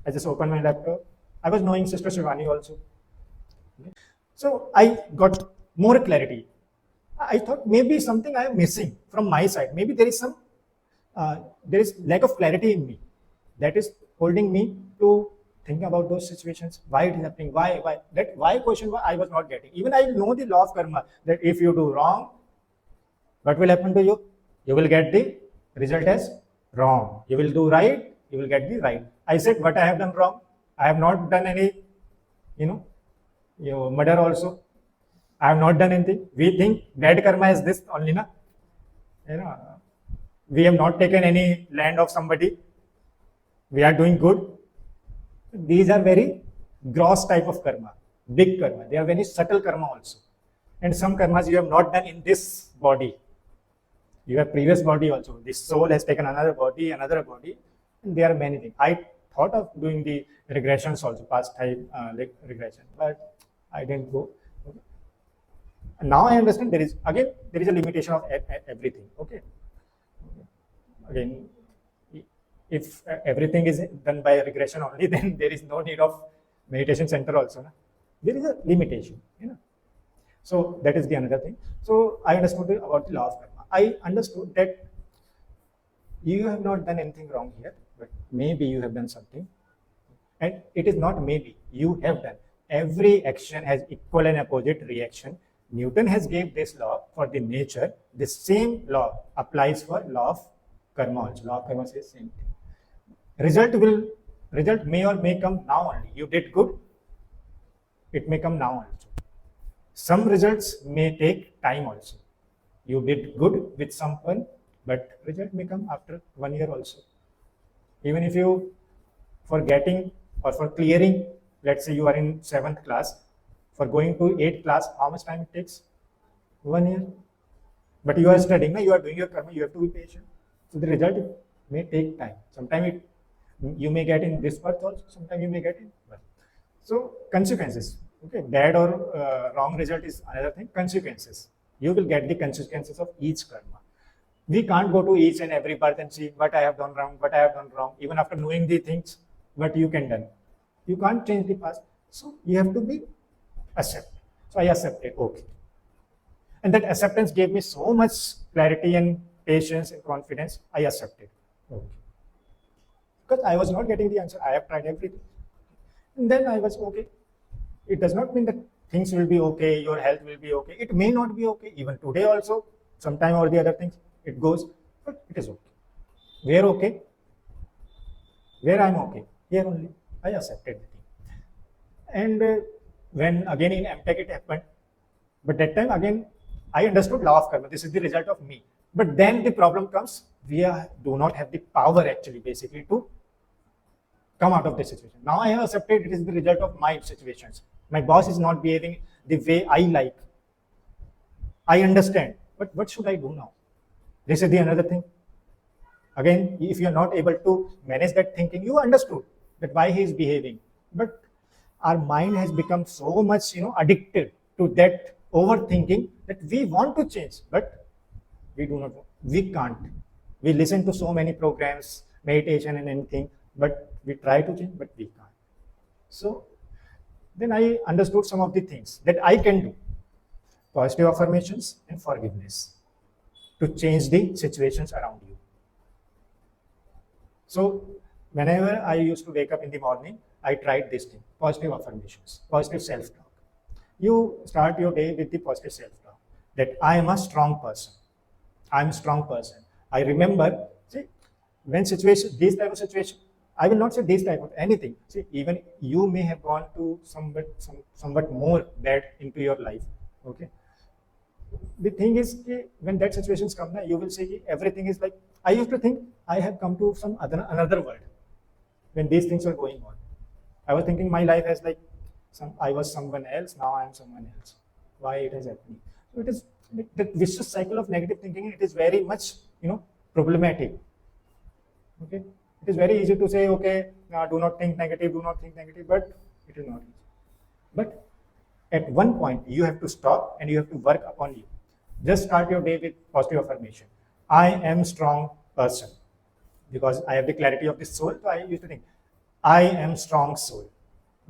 I just opened my laptop. I was knowing Sister Shivani also. So I got more clarity. I thought maybe something I am missing from my side. Maybe there is lack of clarity in me. That is holding me to think about those situations, why it is happening, why. That why question I was not getting. Even I know the law of karma, that if you do wrong, what will happen to you? You will get the result as wrong. You will do right, you will get the right. I said, what I have done wrong? I have not done any, murder also. I have not done anything. We think bad karma is this only, na? We have not taken any land of somebody. We are doing good. These are very gross type of karma, big karma. They are very subtle karma also. And some karmas you have not done in this body. You have previous body also. This soul has taken another body, and there are many things. I thought of doing the regressions also, past time regression, but I didn't go. Okay. Now I understand there is a limitation of everything. Okay. Again, if everything is done by regression only, then there is no need of meditation center also. Na? There is a limitation. So that is the another thing. So I understood about the law of karma. I understood that you have not done anything wrong here, but maybe you have done something. And it is not maybe, you have done. Every action has equal and opposite reaction. Newton has gave this law for the nature. The same law applies for law of karma also. Law of karma says same thing. Result may or may come now only. You did good, it may come now also. Some results may take time also. You did good with someone, but result may come after 1 year also. Even if you, for getting or for clearing, let's say you are in 7th class, for going to 8th class, how much time it takes? 1 year. But you are studying, you are doing your karma, you have to be patient. So the result may take time. Sometimes you may get in this birth also, sometimes you may get in birth. So consequences, okay, bad or wrong result is another thing. Consequences, you will get the consequences of each karma. We can't go to each and every birth and see what I have done wrong, what I have done wrong, even after knowing the things, what you can done. You can't change the past. So you have to be accept. So I accepted, okay. And that acceptance gave me so much clarity and patience and confidence. I accepted, okay. Because I was not getting the answer. I have tried everything. And then I was okay. It does not mean that things will be okay, your health will be okay. It may not be okay. Even today also, sometime or the other things, it goes, but it is okay. Where okay? Where I'm okay? Here only. I accepted the thing. And when again in MTech it happened, but that time again, I understood law of karma. This is the result of me. But then the problem comes, we do not have the power actually basically to come out of this situation. Now I have accepted it is the result of my situations. My boss is not behaving the way I like. I understand, but what should I do now? This is the another thing. Again, if you are not able to manage that thinking, you understood that why he is behaving. But our mind has become so much, addicted to that overthinking that we want to change, but we do not. We can't. We listen to so many programs, meditation and anything, but we try to change, but we can't. So then I understood some of the things that I can do. Positive affirmations and forgiveness to change the situations around you. So whenever I used to wake up in the morning, I tried this thing, positive affirmations, positive self-talk. You start your day with the positive self-talk, that I am a strong person. I'm a strong person. I remember, see, when this type of situation, I will not say this type of anything. See, even you may have gone to somewhat more bad into your life, okay? The thing is, when that situations come, you will say everything is like, I used to think I have come to another world when these things were going on. I was thinking my life has like, I was someone else, now I am someone else. Why it is happening? So it is the vicious cycle of negative thinking. It is very much, problematic. Okay, it is very easy to say, okay, do not think negative, but it is not easy. But at one point, you have to stop and you have to work upon you. Just start your day with positive affirmation. I am strong person. Because I have the clarity of the soul, so I used to think, I am strong soul.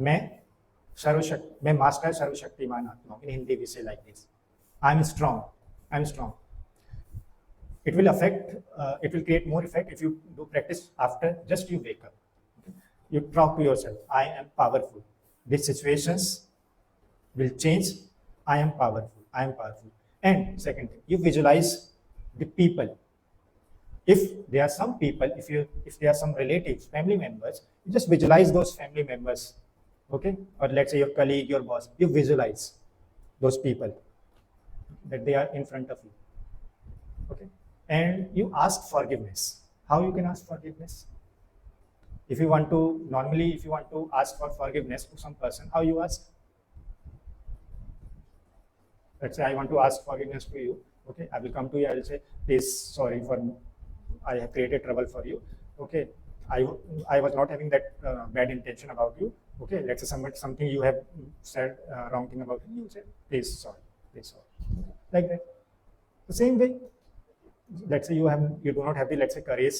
मैं master सर्वशक्तिमान आत्मा. In Hindi we say like this. I'm strong. It will create more effect if you do practice after just you wake up. Okay? You talk to yourself, I am powerful. These situations will change. I am powerful. I am powerful. And second thing, you visualize the people. If there are some people, if there are some relatives, family members, you just visualize those family members. Okay? Or let's say your colleague, your boss, you visualize those people that they are in front of you. Okay? And you ask forgiveness. How you can ask forgiveness? If you want to ask for forgiveness to some person, how you ask? Let's say I want to ask forgiveness to you. Okay, I will come to you. I will say, please, sorry for I have created trouble for you. Okay, I was not having that bad intention about you. Okay, let's say something you have said wrong thing about you. You say, please, sorry, like that. The same way, let's say you do not have the, let's say, courage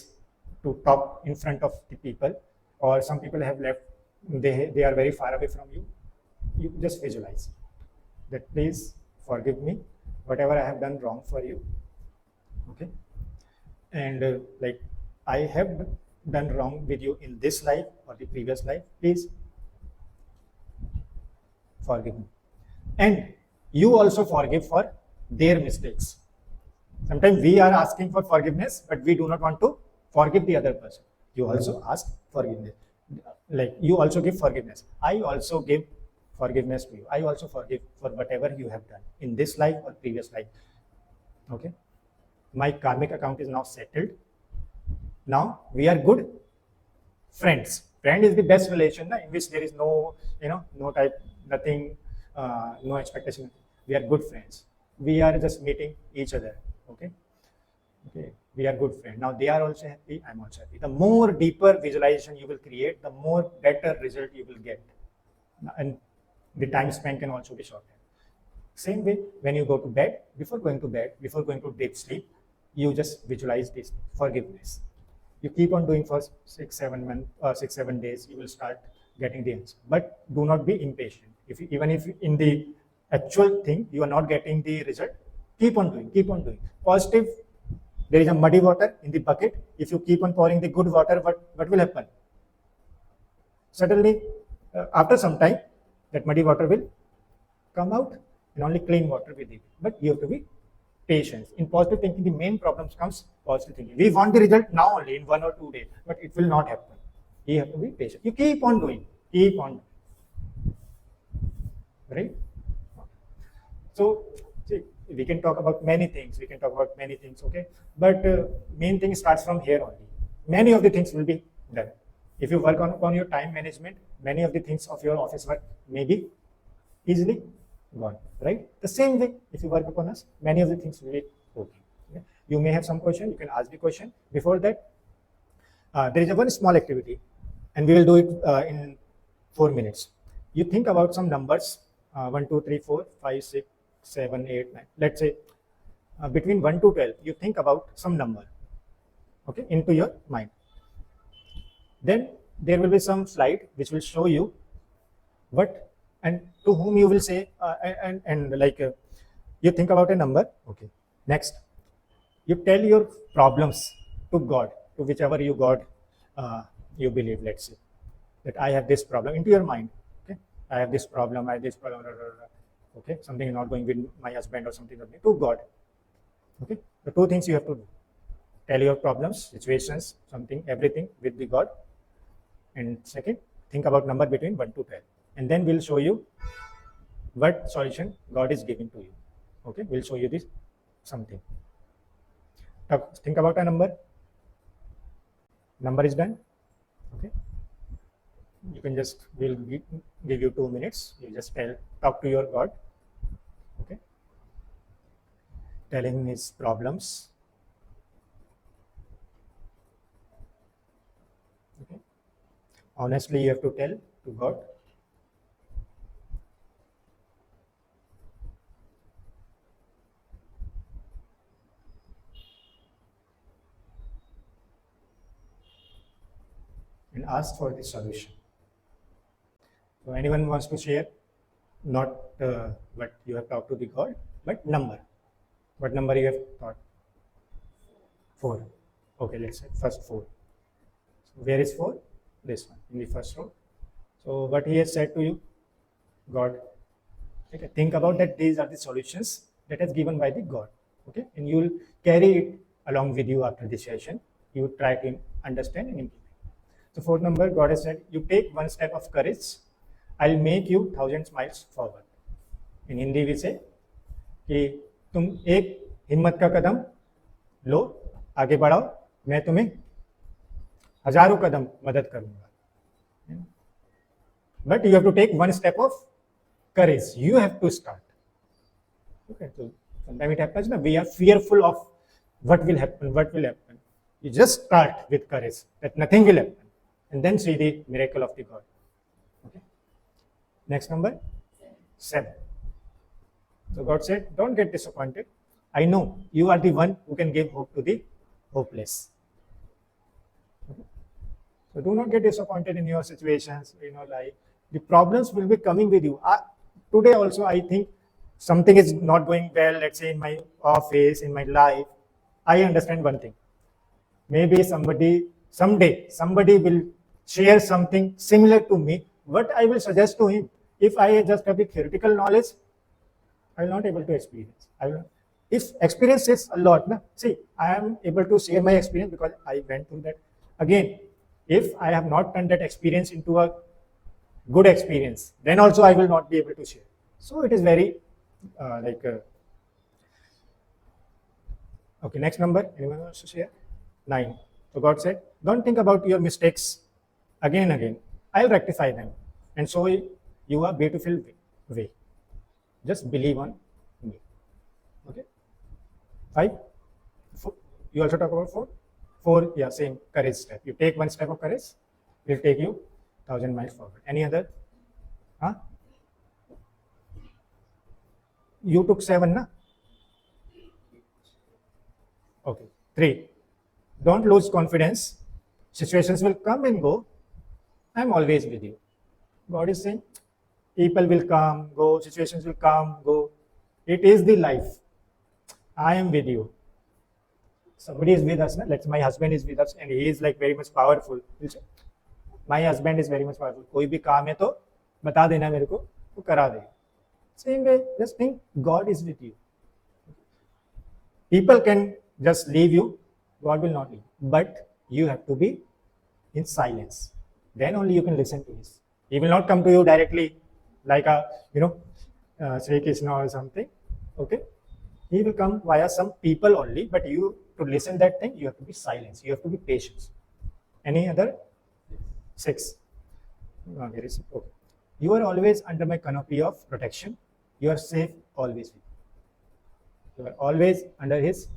to talk in front of the people, or some people have left, they are very far away from you. You just visualize that, please forgive me, whatever I have done wrong for you. Okay, and like I have done wrong with you in this life or the previous life, please forgive me. And you also forgive for their mistakes. Sometimes we are asking for forgiveness, but we do not want to forgive the other person. You also ask forgiveness. Like you also give forgiveness. I also give forgiveness to you. I also forgive for whatever you have done in this life or previous life. Okay. My karmic account is now settled. Now we are good friends. Friend is the best relation in which there is no, no type, nothing, no expectation. We are good friends. We are just meeting each other. Okay. Okay. We are good friends. Now they are also happy. I'm also happy. The more deeper visualization you will create, the more better result you will get. And the time span can also be shortened. Same way, when you go to bed, before going to deep sleep, you just visualize this forgiveness. You keep on doing for 6-7 days, you will start getting the answer. But do not be impatient. Even if in the actual thing you are not getting the result, keep on doing. Positive, there is a muddy water in the bucket. If you keep on pouring the good water, what will happen? Suddenly, after some time, that muddy water will come out and only clean water will be. But you have to be patient. In positive thinking, the main problems comes positive thinking. We want the result now only in 1 or 2 days, but it will not happen. You have to be patient. You keep on doing. Right? So, see, we can talk about many things. Okay? But main thing starts from here only. Many of the things will be done. If you work on your time management, many of the things of your office work may be easily gone, right? The same way, if you work upon us, many of the things will be okay. Yeah? You may have some question, you can ask the question. Before that, there is one small activity, and we will do it in 4 minutes. You think about some numbers, 1, 2, 3, 4, 5, 6, 7, 8, 9. Let's say between 1 to 12, you think about some number, okay, into your mind. Then there will be some slide which will show you what and to whom you will say, you think about a number. Okay. Next, you tell your problems to God, to whichever you God you believe. Let's say that I have this problem into your mind. Okay, I have this problem. Okay, something is not going with my husband or something to God. Okay, the 2 things you have to do: tell your problems, situations, something, everything with the God. And second, think about number between 1 to 12. And then we'll show you what solution God is giving to you. Okay, we'll show you this something. Now, think about a number. Number is done. Okay, you can just, we'll give you 2 minutes. You just talk to your God. Okay, tell him his problems. Okay, honestly, you have to tell to God. And ask for the solution. So anyone wants to share, not what you have talked to the God, but number. What number you have thought? 4. Okay, let's say first 4. So where is 4? this one in the first row. So what he has said to you, God. Okay, think about that. These are the solutions that is given by the God. Okay, and you will carry it along with you after the session. You try to understand and implement. So fourth number, God has said, you take one step of courage, I'll make you 1,000 miles forward. In Hindi we say कि तुम एक हिम्मत का कदम लो, आगे बढ़ाओ, मैं तुम्हें हजारों कदम मदद करूंगा. But you have to take one step of courage. You have to start. Okay, so sometimes it happens, na, we are fearful of what will happen, what will happen. You just start with courage that nothing will happen, and then see the miracle of the God. Okay. Next number, 7. So God said, don't get disappointed. I know you are the one who can give hope to the hopeless. Okay. So do not get disappointed in your situations, in your life. The problems will be coming with you. Today also, I think something is not going well, let's say in my office, in my life. I understand one thing. Maybe someday, somebody will share something similar to me. What I will suggest to him, if I just have the theoretical knowledge, I will not able to experience. If experience is a lot, see, I am able to share my experience because I went through that. Again, if I have not turned that experience into a good experience, then also I will not be able to share. So it is very okay, next number, anyone wants to share? 9. So God said, don't think about your mistakes again and again. I'll rectify them and show you a beautiful way. Just believe on me. Okay. 5. 4. You also talk about 4. 4, yeah, same courage step. You take one step of courage, will take you 1,000 miles forward. Any other? Huh? You took 7, na? Okay. 3. Don't lose confidence. Situations will come and go. I'm always with you. God is saying, people will come, go, situations will come, go. It is the life. I am with you. Somebody is with us. Let's say my husband is with us and he is like very much powerful. My husband is very much powerful. कोई भी काम है तो बता देना मेरे को, वो करा देगा. Same way, just think God is with you. People can just leave you, God will not leave. But you have to be in silence. Then only you can listen to His. He will not come to you directly like a, Sri Krishna or something. Okay? He will come via some people only, but you, to listen that thing, you have to be silent. You have to be patient. Any other? 6. Okay. You are always under my canopy of protection. You are safe always with me. You are always under His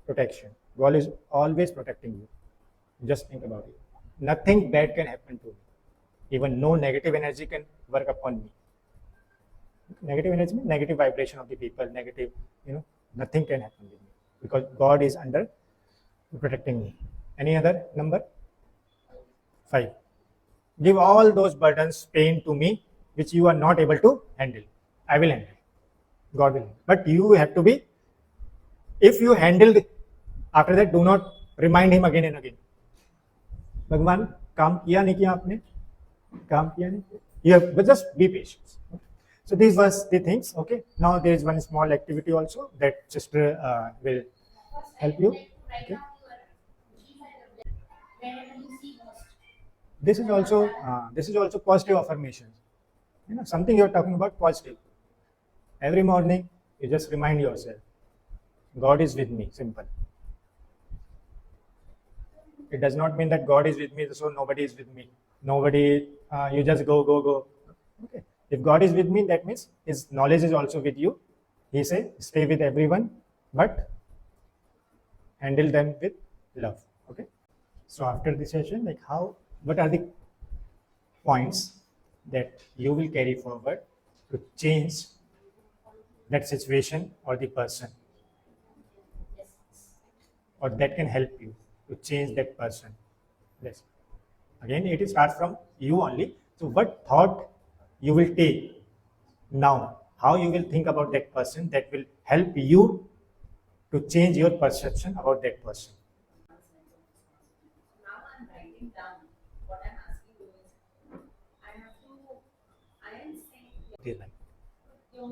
protection. God is always protecting you. Just think about it. Nothing bad can happen to me. Even no negative energy can work upon me. Negative energy means negative vibration of the people, negative, nothing can happen with me because God is under protecting me. Any other number? 5. Give all those burdens, pain to me, which you are not able to handle. I will handle. God will handle. But you have to be, if you handle, after that, do not remind Him again and again. भगवान काम किया नहीं किया आपने, काम किया नहीं. You have, but just be patient. So these were the things. Okay. Now there is one small activity also that sister will help you. Okay. This is also positive affirmations. Something you are talking about positive. Every morning you just remind yourself, God is with me. Simple. It does not mean that God is with me, so nobody is with me. Nobody, you just go. Okay. If God is with me, that means His knowledge is also with you. He says, stay with everyone, but handle them with love. Okay. So after the session, what are the points that you will carry forward to change that situation or the person, or that can help you to change that person? Yes. Again, it starts from you only. So what thought you will take now, how you will think about that person, that will help you to change your perception about that person. Now I'm writing down what I'm asking you their life.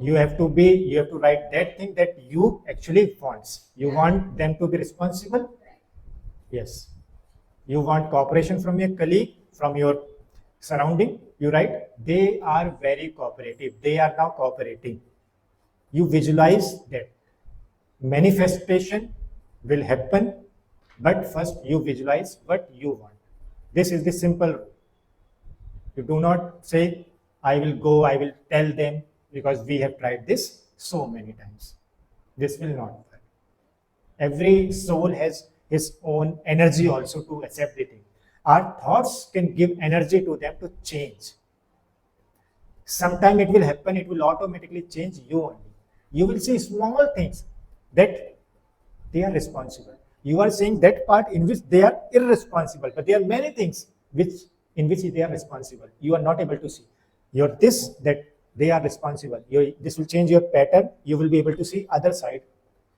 You have to write that thing that you actually wants. You want them to be responsible. Yes. You want cooperation from your colleague, from your surrounding. You write, they are very cooperative. They are now cooperating. You visualize that. Manifestation will happen, but first you visualize what you want. This is the simple rule. You do not say, I will go, I will tell them, because we have tried this so many times. This will not work. Every soul has his own energy also to accept the thing. Our thoughts can give energy to them to change. Sometime it will happen, it will automatically change you only. You will see small things that they are responsible. You are saying that part in which they are irresponsible, but there are many things in which they are responsible. You are not able to see. You're this, that they are responsible. This will change your pattern. You will be able to see other side,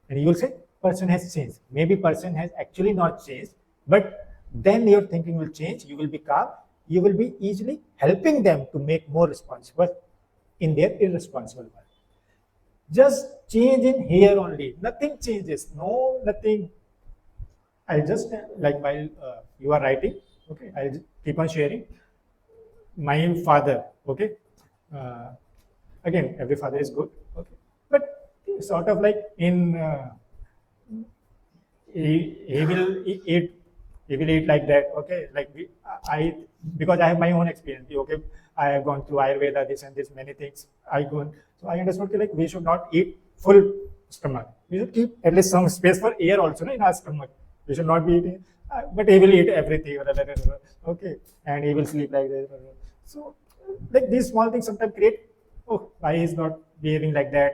and you will say, person has changed. Maybe person has actually not changed, but then your thinking will change. You will be calm. You will be easily helping them to make more responsible in their irresponsible world. Just change in here only. Nothing changes. No, nothing. I'll just, like while you are writing, okay, I'll keep on sharing. My father, okay. Again, every father is good, okay. But sort of like in, he will eat like that, okay. Like because I have my own experience, okay. I have gone through Ayurveda, this and this, many things. So I understood like we should not eat full stomach. We should keep at least some space for air also, no, in our stomach. We should not be eating, but he will eat everything, okay, and he will sleep like that. So, like these small things sometimes create, oh, why he's not behaving like that,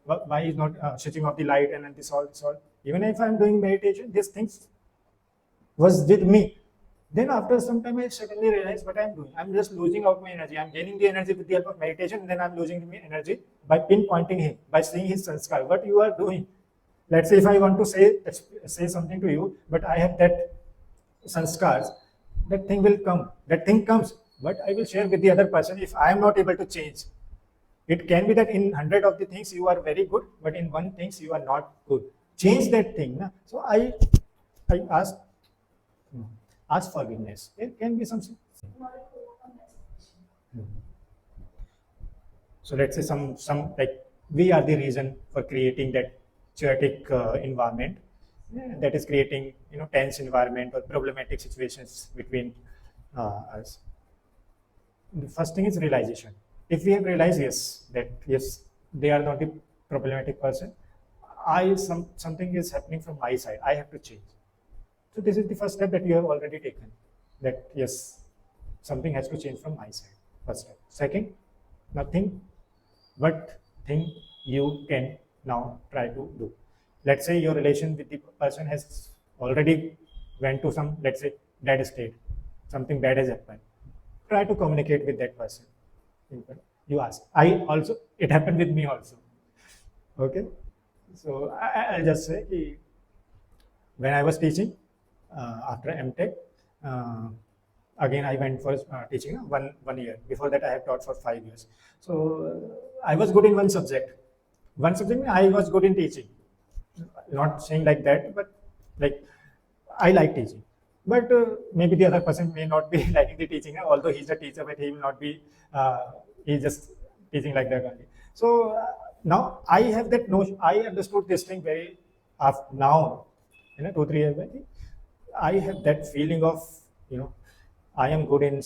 why he's not switching off the light, and then this all. Even if I'm doing meditation, these things was with me. Then after some time, I suddenly realized what I'm doing. I'm just losing out my energy. I'm gaining the energy with the help of meditation, and then I'm losing the energy by pinpointing him, by seeing his sanskar. What you are doing? Let's say if I want to say something to you, but I have that sanskars, that thing will come. That thing comes, but I will share with the other person if I am not able to change. It can be that in 100 of the things you are very good, but in one things you are not good. Change that thing. Na? So I ask forgiveness. There can be something. So let's say some like we are the reason for creating that chaotic environment, that is creating tense environment or problematic situations between us. The first thing is realization. If we have realized yes they are not the problematic person, something is happening from my side, I have to change. So this is the first step that you have already taken, that yes, something has to change from my side. First step. Second, nothing but thing you can now try to do. Let's say your relation with the person has already went to some, let's say, dead state. Something bad has happened. Try to communicate with that person. You ask. It happened with me also. Okay. So I'll just say, when I was teaching after MTech, again I went for teaching 1 year. Before that I have taught for 5 years. So I was good in one subject. I was good in teaching. Not saying like that, but like I like teaching. But maybe the other person may not be liking the teaching, although he's a teacher, but he will not be, he's just teaching like that only. So now I have that notion, I understood this thing very now, 2-3 years back. I have that feeling of, I am good in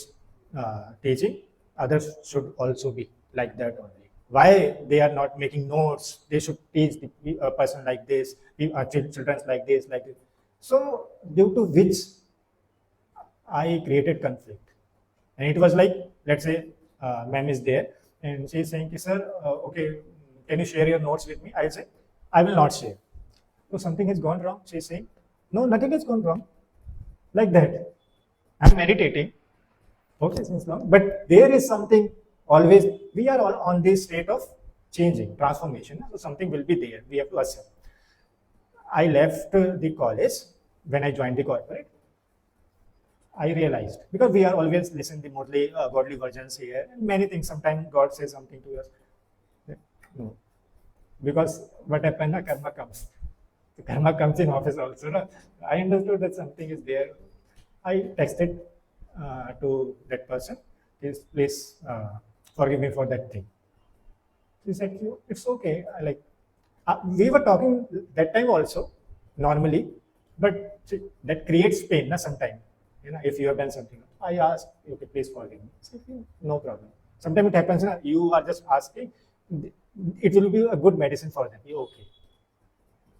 teaching, others should also be like that only. Why they are not making notes? They should teach a person like this, children like this, like this. So due to which I created conflict. And it was like, let's say, ma'am is there and she is saying, sir, okay, can you share your notes with me? I say, I will not share. So something has gone wrong. She is saying, no, nothing has gone wrong. Like that. I'm meditating. Okay, since long. But there is something always, we are all on this state of changing, transformation. So something will be there. We have to accept. I left the college when I joined the corporate. I realized, because we are always listening the mostly godly versions here, and many things. Sometimes God says something to us. No, because what happened? Karma comes. The karma comes in office also. No? I understood that something is there. I texted to that person, please forgive me for that thing. He said, it's okay. We were talking that time also, normally, but that creates pain sometimes. If you have done something, I asked, okay, please forgive me. Said, no problem. Sometimes it happens, you are just asking, it will be a good medicine for them. Okay.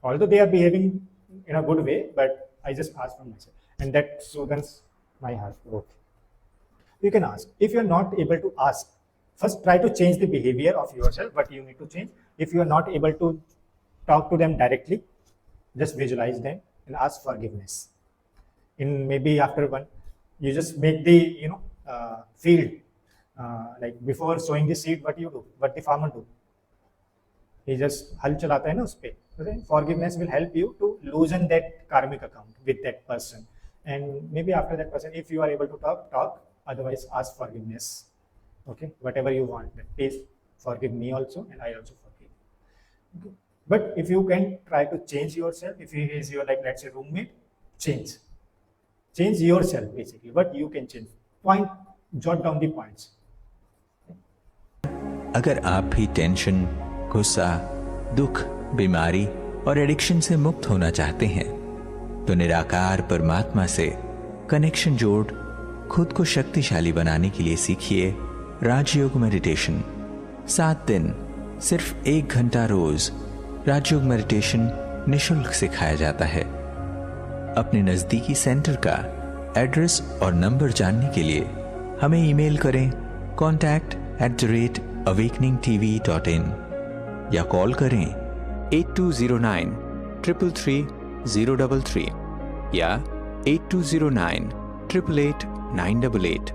Although they are behaving in a good way, but I just ask from myself. And that soothes my heart. Okay. You can ask. If you are not able to ask, first try to change the behavior of yourself, what you need to change. If you are not able to talk to them directly, just visualize them and ask forgiveness. In maybe after one, you just make the field, like before sowing the seed, what you do, what the farmer do, he just हल चलाता है ना उस पे. Forgiveness will help you to loosen that karmic account with that person, and maybe after that person, if you are able to talk. Otherwise, ask forgiveness. Okay, whatever you want. Please forgive me also, and I also forgive. Okay. But if you can try to change yourself, if he is your let's say roommate, change yourself basically. But you can change. Jot down the points. अगर आप भी tension, गुस्सा, दुख, बीमारी और addiction से मुक्त होना चाहते हैं तो निराकार परमात्मा से कनेक्शन जोड़ खुद को शक्तिशाली बनाने के लिए सीखिए राजयोग मेडिटेशन. 7 दिन, सिर्फ 1 घंटा रोज राजयोग मेडिटेशन निःशुल्क सिखाया जाता है. अपने नजदीकी सेंटर का एड्रेस और नंबर जानने के लिए हमें ईमेल करें contact@awakeningtv.in या कॉल करें 8209-333-033 या 8209-888-988.